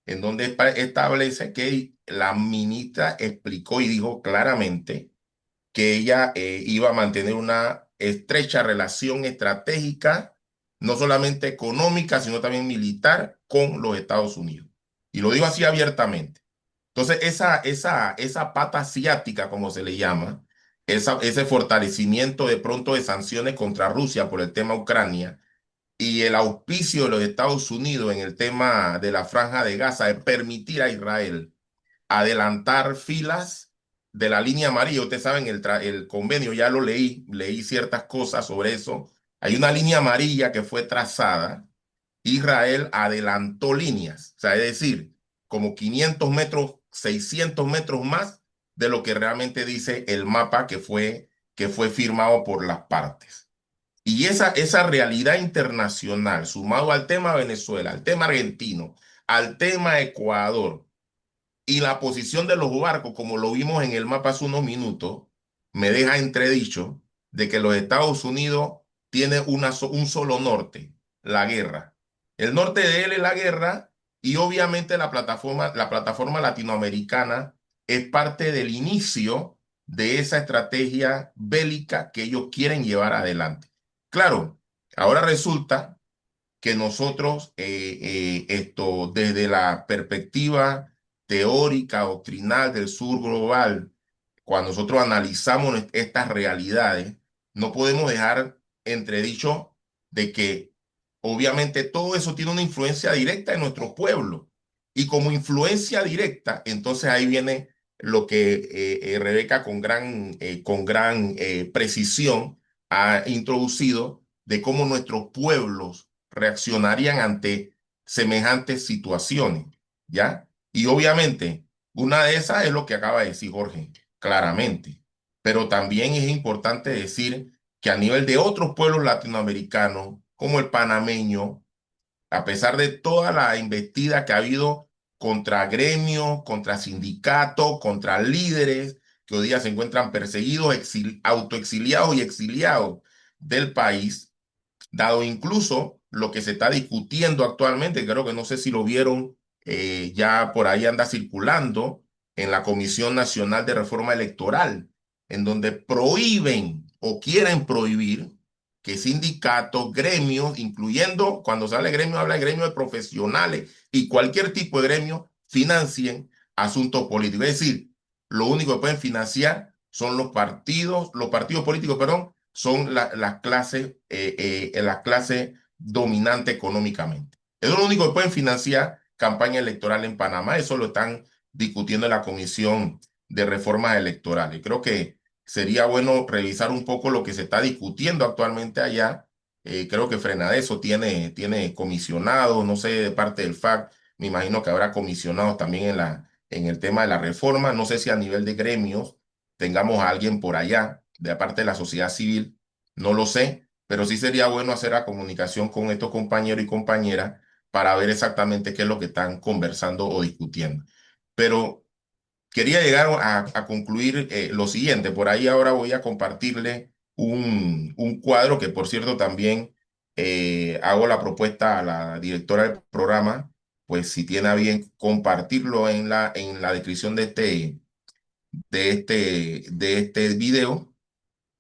en donde establece que la ministra explicó y dijo claramente que ella iba a mantener una estrecha relación estratégica, no solamente económica, sino también militar con los Estados Unidos. Y lo digo así abiertamente. Entonces, esa pata asiática, como se le llama, ese fortalecimiento de pronto de sanciones contra Rusia por el tema Ucrania, y el auspicio de los Estados Unidos en el tema de la Franja de Gaza es permitir a Israel adelantar filas de la línea amarilla. Ustedes saben, el convenio, ya lo leí ciertas cosas sobre eso. Hay una línea amarilla que fue trazada. Israel adelantó líneas, o sea, es decir, como 500 metros, 600 metros más de lo que realmente dice el mapa que fue firmado por las partes. Y esa realidad internacional, sumado al tema Venezuela, al tema argentino, al tema Ecuador, y la posición de los barcos, como lo vimos en el mapa hace unos minutos, me deja entredicho de que los Estados Unidos tienen un solo norte, la guerra. El norte de él es la guerra y obviamente la plataforma latinoamericana es parte del inicio de esa estrategia bélica que ellos quieren llevar adelante. Claro, ahora resulta que nosotros, desde la perspectiva teórica, doctrinal del sur global, cuando nosotros analizamos estas realidades, no podemos dejar entredicho de que obviamente todo eso tiene una influencia directa en nuestro pueblo. Y como influencia directa, entonces ahí viene lo que Rebeca con gran precisión ha introducido de cómo nuestros pueblos reaccionarían ante semejantes situaciones, ¿ya? Y obviamente, una de esas es lo que acaba de decir Jorge, claramente. Pero también es importante decir que a nivel de otros pueblos latinoamericanos, como el panameño, a pesar de toda la embestida que ha habido contra gremios, contra sindicatos, contra líderes que hoy día se encuentran perseguidos, autoexiliados y exiliados del país, dado incluso lo que se está discutiendo actualmente, creo que no sé si lo vieron, ya por ahí anda circulando en la Comisión Nacional de Reforma Electoral, en donde prohíben o quieren prohibir que sindicatos, gremios, incluyendo cuando sale gremio, habla de gremios de profesionales y cualquier tipo de gremio, financien asuntos políticos. Es decir, lo único que pueden financiar son los partidos políticos, perdón, son la clase dominante económicamente. Eso es lo único que pueden financiar campaña electoral en Panamá. Eso lo están discutiendo en la Comisión de Reformas Electorales. Creo que sería bueno revisar un poco lo que se está discutiendo actualmente allá. Creo que Frenadeso tiene comisionados, no sé, de parte del FAC, me imagino que habrá comisionados también en el tema de la reforma. No sé si a nivel de gremios tengamos a alguien por allá, de parte de la sociedad civil, no lo sé, pero sí sería bueno hacer la comunicación con estos compañeros y compañeras para ver exactamente qué es lo que están conversando o discutiendo. Pero quería llegar a concluir lo siguiente. Por ahí ahora voy a compartirle un cuadro que, por cierto, también hago la propuesta a la directora del programa, pues si tiene a bien compartirlo en la descripción de este video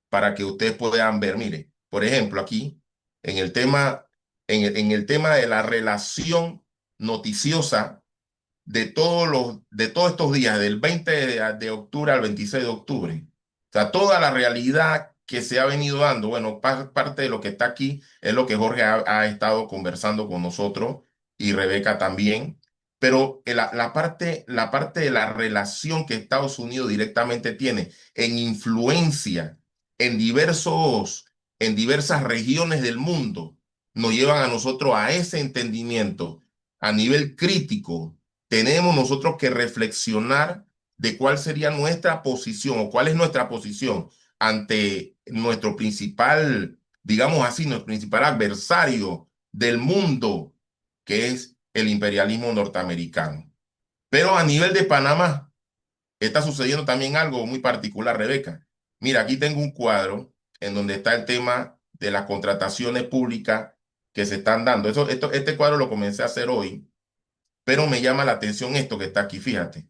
para que ustedes puedan ver. Mire, por ejemplo, aquí en el tema, en el tema de la relación noticiosa de todos estos días, del 20 de octubre al 26 de octubre. O sea, toda la realidad que se ha venido dando, bueno, parte de lo que está aquí es lo que Jorge ha estado conversando con nosotros y Rebeca también, pero la parte de la relación que Estados Unidos directamente tiene en influencia en en diversas regiones del mundo, nos llevan a nosotros a ese entendimiento a nivel crítico. Tenemos nosotros que reflexionar de cuál sería nuestra posición o cuál es nuestra posición ante nuestro principal, digamos así, nuestro principal adversario del mundo, que es el imperialismo norteamericano. Pero a nivel de Panamá está sucediendo también algo muy particular, Rebeca. Mira, aquí tengo un cuadro en donde está el tema de las contrataciones públicas que se están dando. Este cuadro lo comencé a hacer hoy, pero me llama la atención esto que está aquí, fíjate.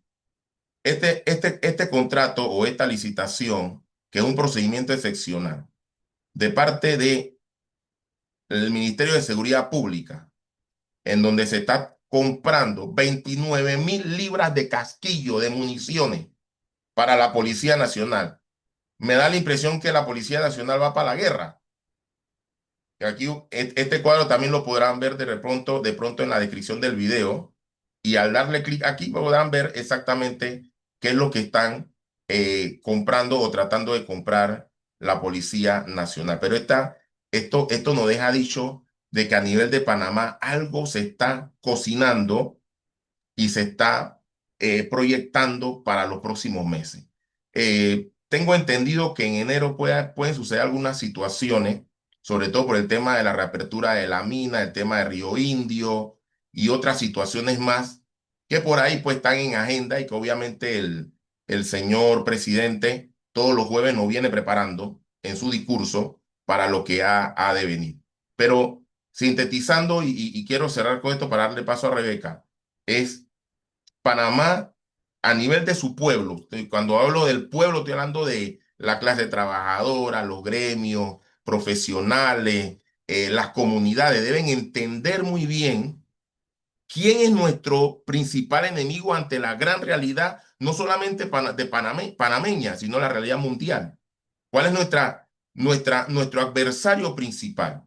Este contrato o esta licitación, que es un procedimiento excepcional de parte del Ministerio de Seguridad Pública, en donde se está comprando 29.000 libras de casquillo de municiones para la Policía Nacional. Me da la impresión que la Policía Nacional va para la guerra. Aquí este cuadro también lo podrán ver de pronto en la descripción del video y al darle clic aquí podrán ver exactamente qué es lo que están comprando o tratando de comprar la Policía Nacional. Pero esto nos deja dicho de que a nivel de Panamá algo se está cocinando y se está proyectando para los próximos meses. Tengo entendido que en enero pueden suceder algunas situaciones, sobre todo por el tema de la reapertura de la mina, el tema de Río Indio y otras situaciones más que por ahí pues están en agenda y que obviamente el señor presidente todos los jueves nos viene preparando en su discurso para lo que ha de venir. Pero sintetizando y quiero cerrar con esto para darle paso a Rebeca, es Panamá a nivel de su pueblo. Cuando hablo del pueblo, estoy hablando de la clase trabajadora, los gremios, profesionales, las comunidades. Deben entender muy bien quién es nuestro principal enemigo ante la gran realidad, no solamente panameña, sino la realidad mundial. ¿Cuál es nuestro adversario principal?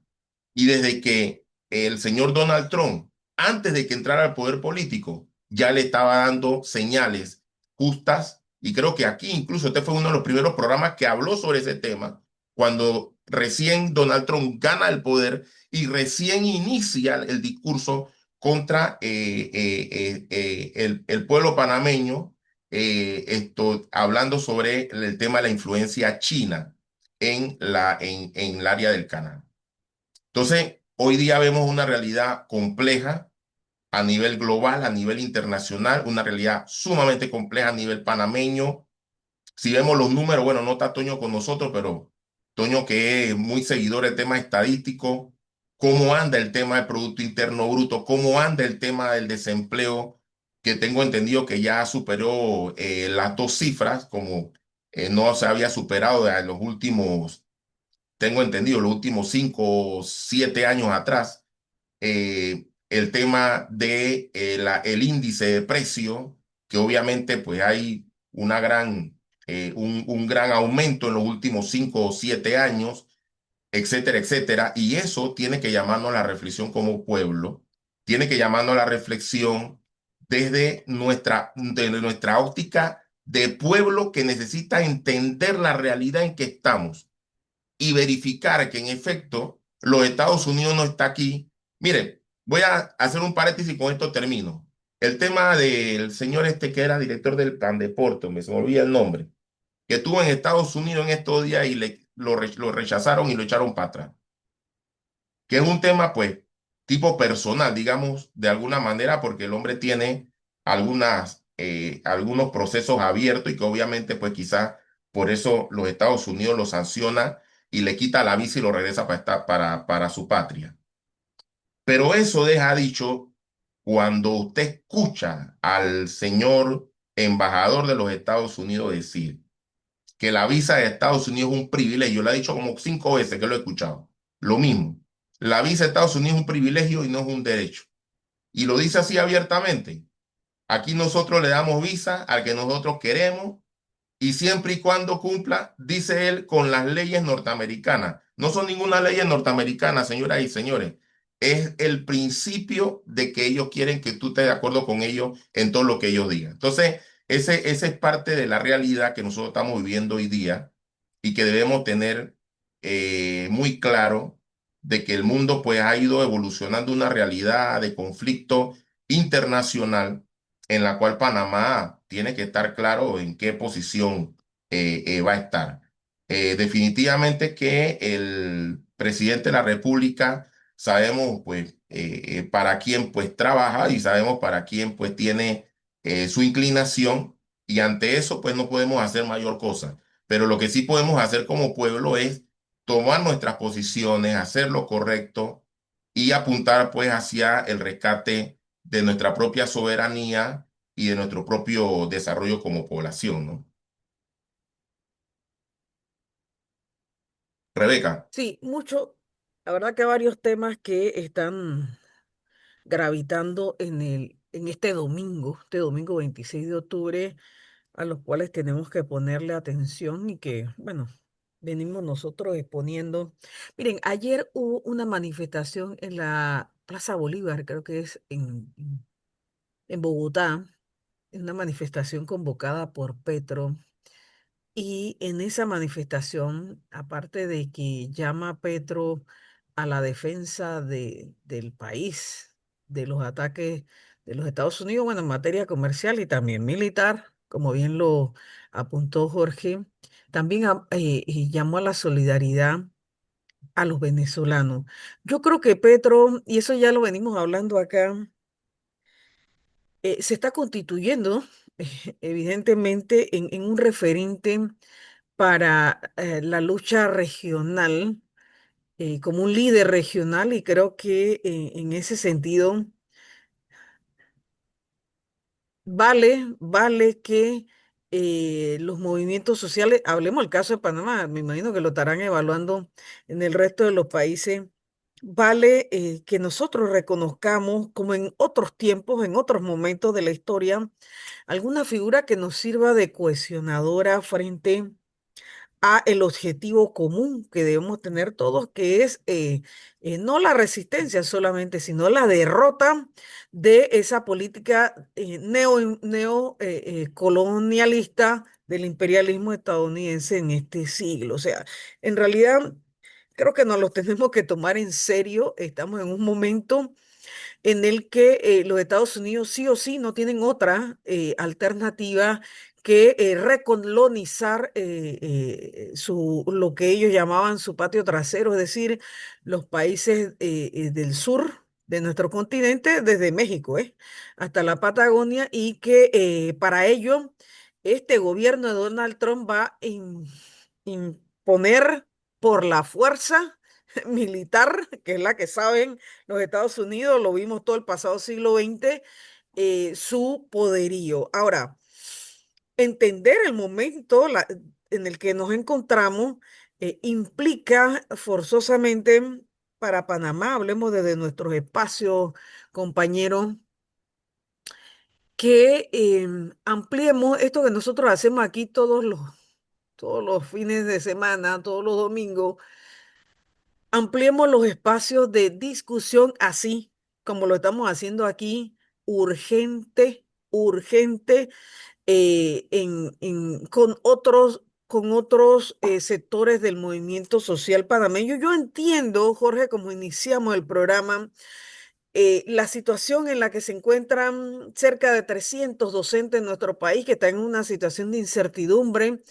Y desde que el señor Donald Trump, antes de que entrara al poder político, ya le estaba dando señales justas, y creo que aquí incluso este fue uno de los primeros programas que habló sobre ese tema, cuando recién Donald Trump gana el poder y recién inicia el discurso contra el pueblo panameño, hablando sobre el tema de la influencia china en el área del canal. Entonces, hoy día vemos una realidad compleja a nivel global, a nivel internacional, una realidad sumamente compleja a nivel panameño. Si vemos los números, bueno, no está Toño con nosotros, pero Toño, que es muy seguidor del tema estadístico, cómo anda el tema del Producto Interno Bruto, cómo anda el tema del desempleo, que tengo entendido que ya superó las dos cifras, como no se había superado en los últimos, tengo entendido, los últimos 5 o 7 años atrás. El tema de el índice de precio, que obviamente pues hay un gran aumento en los últimos 5 o 7 años, etcétera, etcétera. Y eso tiene que llamarnos a la reflexión como pueblo, tiene que llamarnos a la reflexión desde nuestra óptica de pueblo que necesita entender la realidad en que estamos y verificar que en efecto los Estados Unidos no está aquí. Mire, voy a hacer un paréntesis y con esto termino. El tema del señor este que era director del Plan Deporte, me se me olvida el nombre, que estuvo en Estados Unidos en estos días y lo rechazaron y lo echaron para atrás, que es un tema pues tipo personal, digamos, de alguna manera, porque el hombre tiene algunos procesos abiertos y que obviamente pues quizás por eso los Estados Unidos lo sanciona y le quita la visa y lo regresa para su patria. Pero eso deja dicho cuando usted escucha al señor embajador de los Estados Unidos decir que la visa de Estados Unidos es un privilegio. Lo ha dicho como 5 veces que lo he escuchado. Lo mismo. La visa de Estados Unidos es un privilegio y no es un derecho. Y lo dice así abiertamente. Aquí nosotros le damos visa al que nosotros queremos y siempre y cuando cumpla, dice él, con las leyes norteamericanas. No son ninguna ley norteamericana, señoras y señores. Es el principio de que ellos quieren que tú estés de acuerdo con ellos en todo lo que ellos digan. Entonces, ese es parte de la realidad que nosotros estamos viviendo hoy día y que debemos tener muy claro de que el mundo pues ha ido evolucionando una realidad de conflicto internacional en la cual Panamá tiene que estar claro en qué posición va a estar. Definitivamente que el presidente de la República sabemos pues para quién pues trabaja y sabemos para quién pues tiene su inclinación y ante eso pues no podemos hacer mayor cosa. Pero lo que sí podemos hacer como pueblo es tomar nuestras posiciones, hacer lo correcto y apuntar pues hacia el rescate de nuestra propia soberanía y de nuestro propio desarrollo como población, ¿no? Rebeca. Sí, mucho, la verdad que varios temas que están gravitando en este domingo 26 de octubre, a los cuales tenemos que ponerle atención y que, bueno, venimos nosotros exponiendo. Miren, ayer hubo una manifestación en la Plaza Bolívar, creo que es en Bogotá, una manifestación convocada por Petro. Y en esa manifestación, aparte de que llama Petro a la defensa del país, de los ataques de los Estados Unidos, bueno, en materia comercial y también militar, como bien lo apuntó Jorge, también llamó a la solidaridad a los venezolanos. Yo creo que Petro, y eso ya lo venimos hablando acá, se está constituyendo evidentemente en un referente para la lucha regional, como un líder regional, y creo que en ese sentido vale que los movimientos sociales, hablemos del caso de Panamá, me imagino que lo estarán evaluando en el resto de los países. Vale que nosotros reconozcamos, como en otros tiempos, en otros momentos de la historia, alguna figura que nos sirva de cohesionadora frente a el objetivo común que debemos tener todos, que es no la resistencia solamente, sino la derrota de esa política colonialista del imperialismo estadounidense en este siglo. O sea, en realidad creo que nos lo tenemos que tomar en serio. Estamos en un momento en el que los Estados Unidos sí o sí no tienen otra alternativa que recolonizar lo que ellos llamaban su patio trasero, es decir, los países del sur de nuestro continente, desde México, hasta la Patagonia, y que para ello este gobierno de Donald Trump va a imponer por la fuerza militar, que es la que saben los Estados Unidos, lo vimos todo el pasado siglo XX, su poderío. Ahora, entender el momento en el que nos encontramos implica forzosamente para Panamá, hablemos desde nuestros espacios, compañeros, que ampliemos esto que nosotros hacemos aquí todos los fines de semana, todos los domingos. Ampliemos los espacios de discusión así como lo estamos haciendo aquí, urgente, con otros sectores del movimiento social panameño. Yo entiendo, Jorge, como iniciamos el programa, la situación en la que se encuentran cerca de 300 docentes en nuestro país que están en una situación de incertidumbre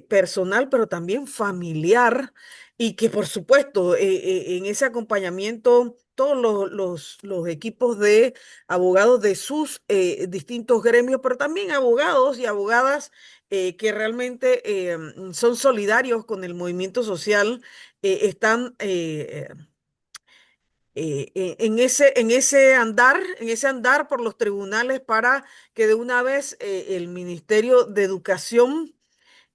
personal, pero también familiar, y que por supuesto en ese acompañamiento todos los equipos de abogados de sus distintos gremios, pero también abogados y abogadas que realmente son solidarios con el movimiento social, están en ese andar por los tribunales para que de una vez el Ministerio de Educación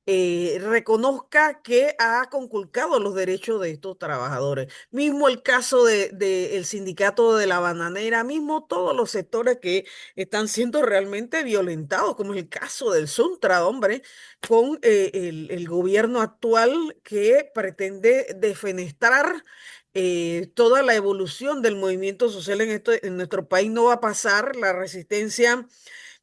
reconozca que ha conculcado los derechos de estos trabajadores. Mismo el caso el sindicato de la bananera, mismo todos los sectores que están siendo realmente violentados, como el caso del Suntra, hombre, con el gobierno actual que pretende defenestrar toda la evolución del movimiento social en nuestro país. No va a pasar la resistencia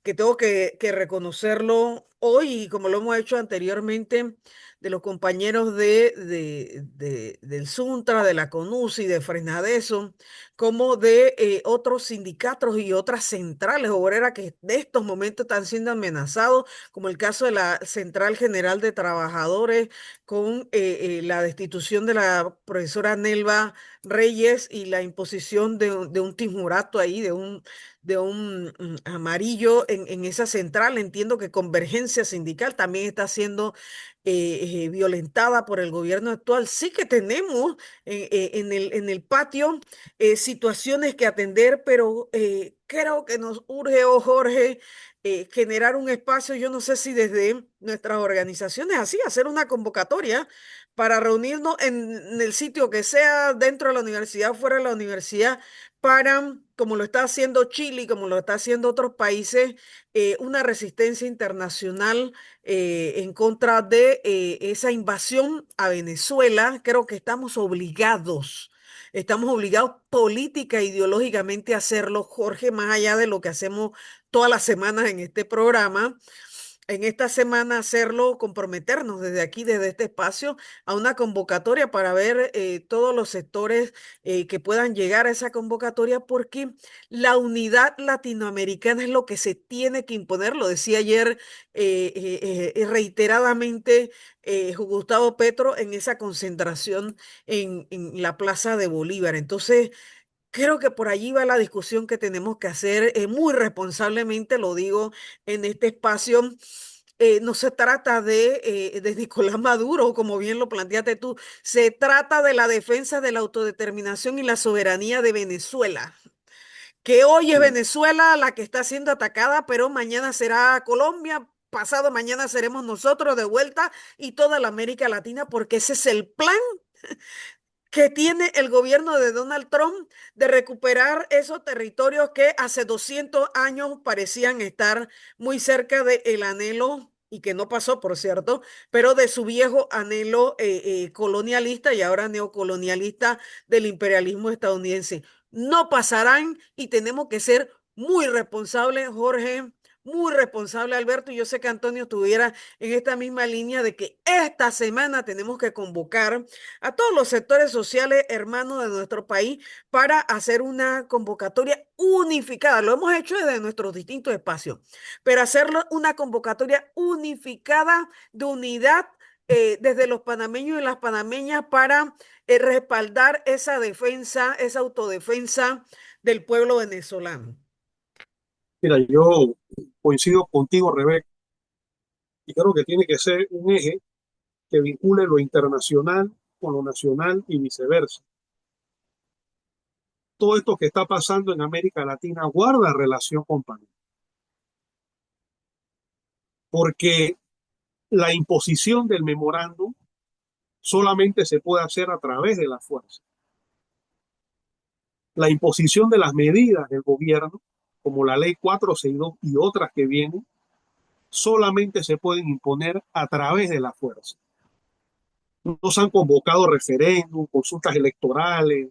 que tengo que reconocerlo hoy, y como lo hemos hecho anteriormente, de los compañeros del Suntra, de la CONUSI, de Fresnadeso, como de otros sindicatos y otras centrales obreras que de estos momentos están siendo amenazados, como el caso de la Central General de Trabajadores, con la destitución de la profesora Nelva Reyes y la imposición de un timorato ahí, de un amarillo en esa central. Entiendo que Convergencia Sindical también está siendo violentada por el gobierno actual. Sí que tenemos en el patio situaciones que atender, pero creo que nos urge, oh Jorge, generar un espacio, yo no sé si desde nuestras organizaciones, así, hacer una convocatoria para reunirnos en el sitio que sea, dentro de la universidad, fuera de la universidad, para como lo está haciendo Chile, como lo está haciendo otros países, una resistencia internacional en contra de esa invasión a Venezuela. Creo que estamos obligados política e ideológicamente a hacerlo, Jorge, más allá de lo que hacemos todas las semanas en este programa. En esta semana hacerlo, comprometernos desde aquí, desde este espacio, a una convocatoria para ver todos los sectores que puedan llegar a esa convocatoria, porque la unidad latinoamericana es lo que se tiene que imponer. Lo decía ayer reiteradamente Gustavo Petro en esa concentración en la Plaza de Bolívar. Entonces, creo que por allí va la discusión que tenemos que hacer, muy responsablemente, lo digo en este espacio. No se trata de Nicolás Maduro, como bien lo planteaste tú, se trata de la defensa de la autodeterminación y la soberanía de Venezuela, que hoy es Sí. Venezuela la que está siendo atacada, pero mañana será Colombia. Pasado mañana seremos nosotros de vuelta y toda la América Latina, porque ese es el plan que tiene el gobierno de Donald Trump de recuperar esos territorios que hace 200 años parecían estar muy cerca del anhelo, y que no pasó, por cierto, pero de su viejo anhelo colonialista y ahora neocolonialista del imperialismo estadounidense. No pasarán y tenemos que ser muy responsables, Jorge. Muy responsable, Alberto, y yo sé que Antonio estuviera en esta misma línea de que esta semana tenemos que convocar a todos los sectores sociales hermanos de nuestro país para hacer una convocatoria unificada. Lo hemos hecho desde nuestros distintos espacios, pero hacerlo una convocatoria unificada de unidad desde los panameños y las panameñas para respaldar esa defensa, esa autodefensa del pueblo venezolano. Mira, yo coincido contigo, Rebeca, y creo que tiene que ser un eje que vincule lo internacional con lo nacional y viceversa. Todo esto que está pasando en América Latina guarda relación con Panamá, porque la imposición del memorándum solamente se puede hacer a través de la fuerza. La imposición de las medidas del gobierno, como la ley 462 y otras que vienen, solamente se pueden imponer a través de la fuerza. No se han convocado referéndum, consultas electorales,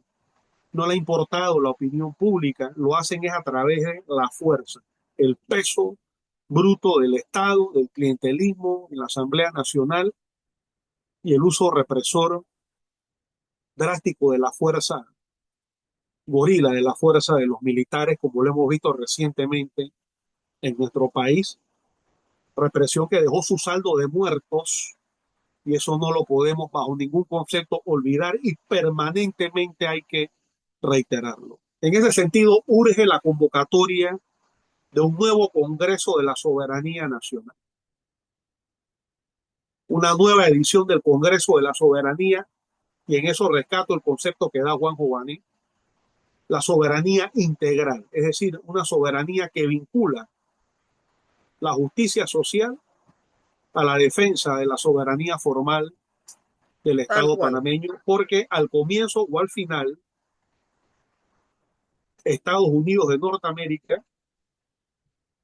no le ha importado la opinión pública, lo hacen es a través de la fuerza, el peso bruto del Estado, del clientelismo, en la Asamblea Nacional y el uso represor drástico de la fuerza gorila, de la fuerza de los militares, como lo hemos visto recientemente en nuestro país, represión que dejó su saldo de muertos y eso no lo podemos bajo ningún concepto olvidar y permanentemente hay que reiterarlo. En ese sentido, urge la convocatoria de un nuevo Congreso de la Soberanía Nacional, una nueva edición del Congreso de la Soberanía, y en eso rescato el concepto que da Juan Giovanni, la soberanía integral, es decir, una soberanía que vincula la justicia social a la defensa de la soberanía formal del Tal Estado cual. panameño, porque al comienzo o al final, Estados Unidos de Norteamérica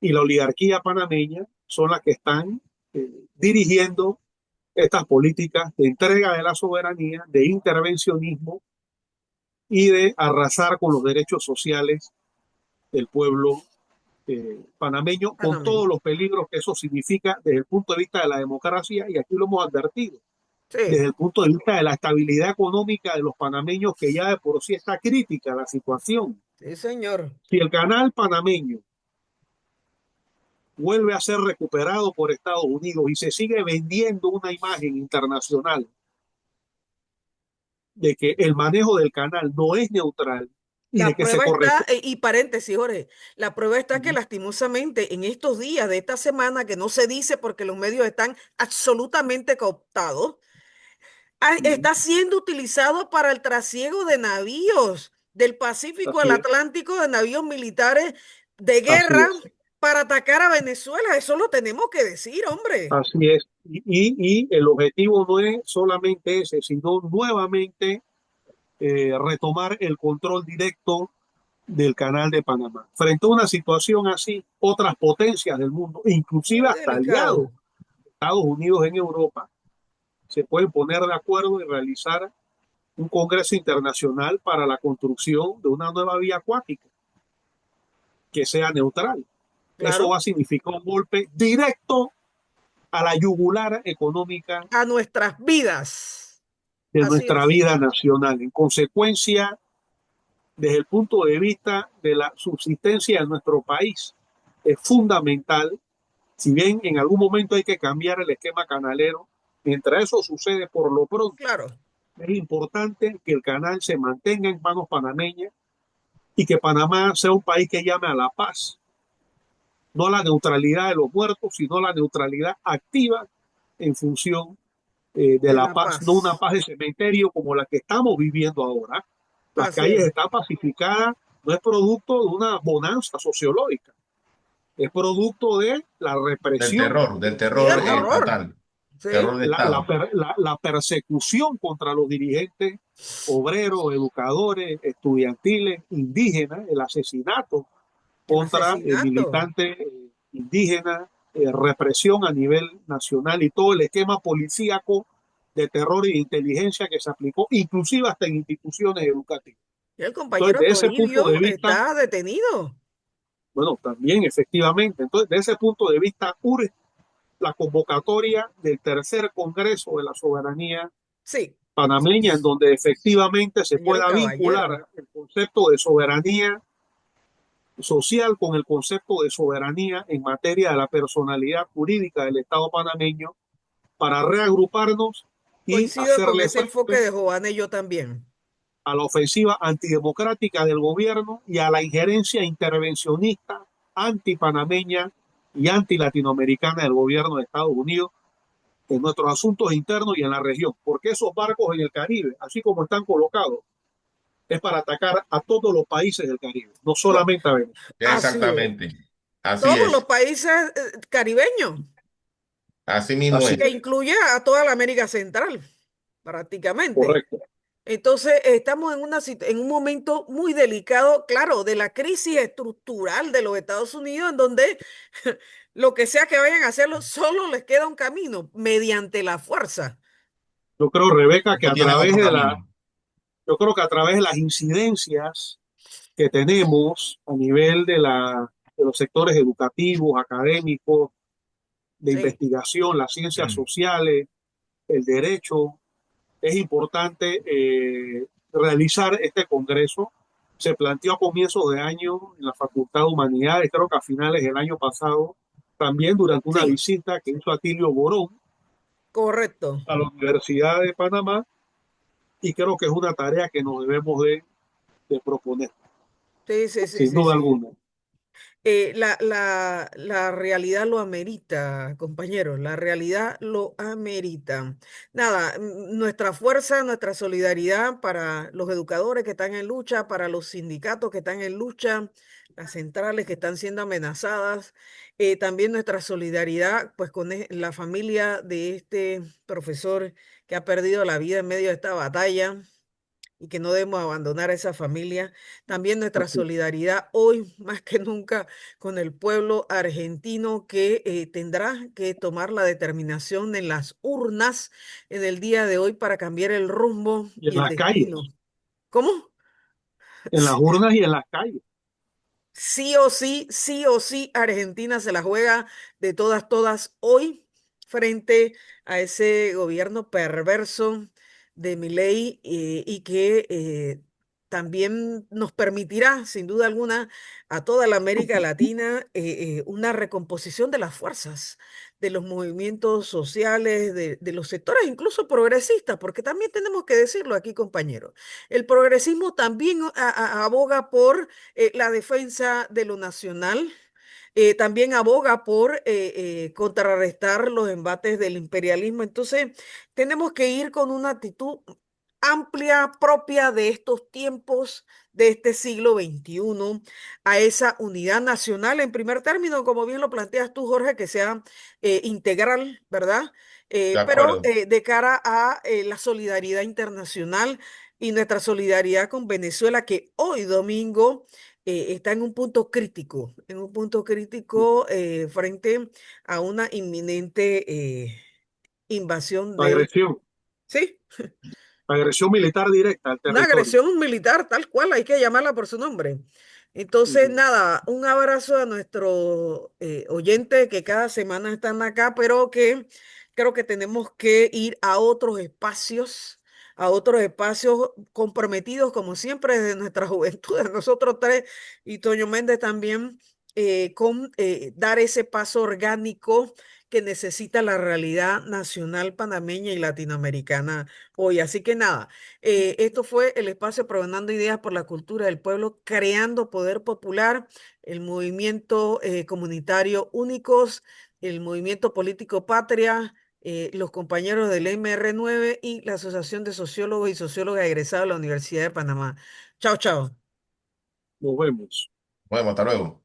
y la oligarquía panameña son las que están dirigiendo estas políticas de entrega de la soberanía, de intervencionismo y de arrasar con los derechos sociales del pueblo panameño, con todos Panameño. los peligros que eso significa desde el punto de vista de la democracia, y aquí lo hemos advertido, desde Sí, el punto de vista de la estabilidad económica de los panameños, que ya de por sí está crítica la situación. sí, señor. Si el canal panameño vuelve a ser recuperado por Estados Unidos y se sigue vendiendo una imagen internacional de que el manejo del canal no es neutral y de La que se prueba está, corresponde. y paréntesis, Jorge, la prueba está que lastimosamente en estos días de esta semana, que no se dice porque los medios están absolutamente cooptados, está siendo utilizado para el trasiego de navíos del Pacífico al Así es, Atlántico, de navíos militares de así guerra es, para atacar a Venezuela. Eso lo tenemos que decir, hombre. así es. Y el objetivo no es solamente ese, sino nuevamente retomar el control directo del Canal de Panamá. Frente a una situación así, otras potencias del mundo, inclusive muy hasta delicado. aliados, Estados Unidos en Europa, se pueden poner de acuerdo y realizar un congreso internacional para la construcción de una nueva vía acuática que sea neutral. Eso va Claro, a significar un golpe directo a la yugular económica a nuestras vidas. de Así nuestra es. vida nacional. En consecuencia, desde el punto de vista de la subsistencia de nuestro país, es fundamental, si bien en algún momento hay que cambiar el esquema canalero, mientras eso sucede por lo pronto, Claro, es importante que el canal se mantenga en manos panameñas y que Panamá sea un país que llame a la paz, no a la neutralidad de los muertos, sino a la neutralidad activa en función de de la la paz, no una paz. paz de cementerio como la que estamos viviendo ahora. Las Así calles es. están pacificadas, no es producto de una bonanza sociológica, es producto de la represión del Sí, terror el terror. estatal, Sí, terror de Estado. la persecución contra los dirigentes obreros, educadores, estudiantiles, indígenas, el asesinato el contra asesinato. militantes indígenas, represión a nivel nacional y todo el esquema policíaco de terror y de inteligencia que se aplicó, inclusive hasta en instituciones educativas. Y el Entonces, compañero de ese punto de Toribio vista, está detenido. bueno, también efectivamente, entonces, de ese punto de vista, urge la convocatoria del tercer Congreso de la Soberanía Sí, panameña, en donde efectivamente se señor pueda caballero. vincular el concepto de soberanía social con el concepto de soberanía en materia de la personalidad jurídica del Estado panameño para reagruparnos y Coincido con hacerle ese enfoque frente de Joana y yo también. a la ofensiva antidemocrática del gobierno y a la injerencia intervencionista antipanameña y antilatinoamericana del gobierno de Estados Unidos en nuestros asuntos internos y en la región, porque esos barcos en el Caribe, así como están colocados, es para atacar a todos los países del Caribe, no To- solamente a Venezuela. Así es. Exactamente. Así Todos los es. países caribeños, Así mismo Así es. que es, incluye a toda la América Central, prácticamente. correcto. Entonces, estamos en en un momento muy delicado, claro, de la crisis estructural de los Estados Unidos, en donde lo que sea que vayan a hacerlo, solo les queda un camino, mediante la fuerza. Yo creo, Rebeca, que No tienen otro camino. yo creo que a través de las incidencias que tenemos a nivel de los sectores educativos, académicos, de Sí, investigación, las ciencias Mm. sociales, el derecho, es importante realizar este congreso. Se planteó a comienzos de año en la Facultad de Humanidades, creo que a finales del año pasado, también durante una sí, visita que hizo Atilio Borón correcto. a la Universidad de Panamá, y creo que es una tarea que nos debemos de proponer, Sí, sí, sí, sin sí, duda sí. alguna. La realidad lo amerita, compañeros, la realidad lo amerita. Nada, nuestra fuerza, nuestra solidaridad para los educadores que están en lucha, para los sindicatos que están en lucha, las centrales que están siendo amenazadas, también nuestra solidaridad pues con la familia de este profesor que ha perdido la vida en medio de esta batalla y que no debemos abandonar a esa familia. También nuestra Así, solidaridad hoy más que nunca con el pueblo argentino que tendrá que tomar la determinación en las urnas en el día de hoy para cambiar el rumbo y en y el las destino. calles, ¿Cómo? en las urnas y en las calles. Sí o sí, Argentina se la juega de todas, todas hoy frente a ese gobierno perverso de Milei y que también nos permitirá, sin duda alguna, a toda la América Latina una recomposición de las fuerzas, de los movimientos sociales, de los sectores incluso progresistas, porque también tenemos que decirlo aquí, compañeros. El progresismo también aboga por la defensa de lo nacional. También aboga por contrarrestar los embates del imperialismo. Entonces, tenemos que ir con una actitud amplia, propia de estos tiempos, de este siglo XXI, a esa unidad nacional, en primer término, como bien lo planteas tú, Jorge, que sea integral, ¿verdad? De Pero acuerdo. de cara a la solidaridad internacional y nuestra solidaridad con Venezuela, que hoy domingo está en un punto crítico frente a una inminente invasión de, Agresión, sí, agresión militar directa al una territorio. agresión militar tal cual, hay que llamarla por su nombre. Entonces, Ujú. nada, un abrazo a nuestros oyentes que cada semana están acá, pero que creo que tenemos que ir a otros espacios comprometidos, como siempre, desde nuestra juventud, de nosotros tres y Toño Méndez también, con dar ese paso orgánico que necesita la realidad nacional panameña y latinoamericana hoy. Así que nada. Esto fue el espacio Provenando Ideas por la Cultura del Pueblo, creando poder popular, el movimiento comunitario Únicos, el movimiento político Patria, los compañeros del MR9 y la Asociación de Sociólogos y Sociólogas egresados de la Universidad de Panamá. Chao, chao. Nos vemos. Bueno, hasta luego.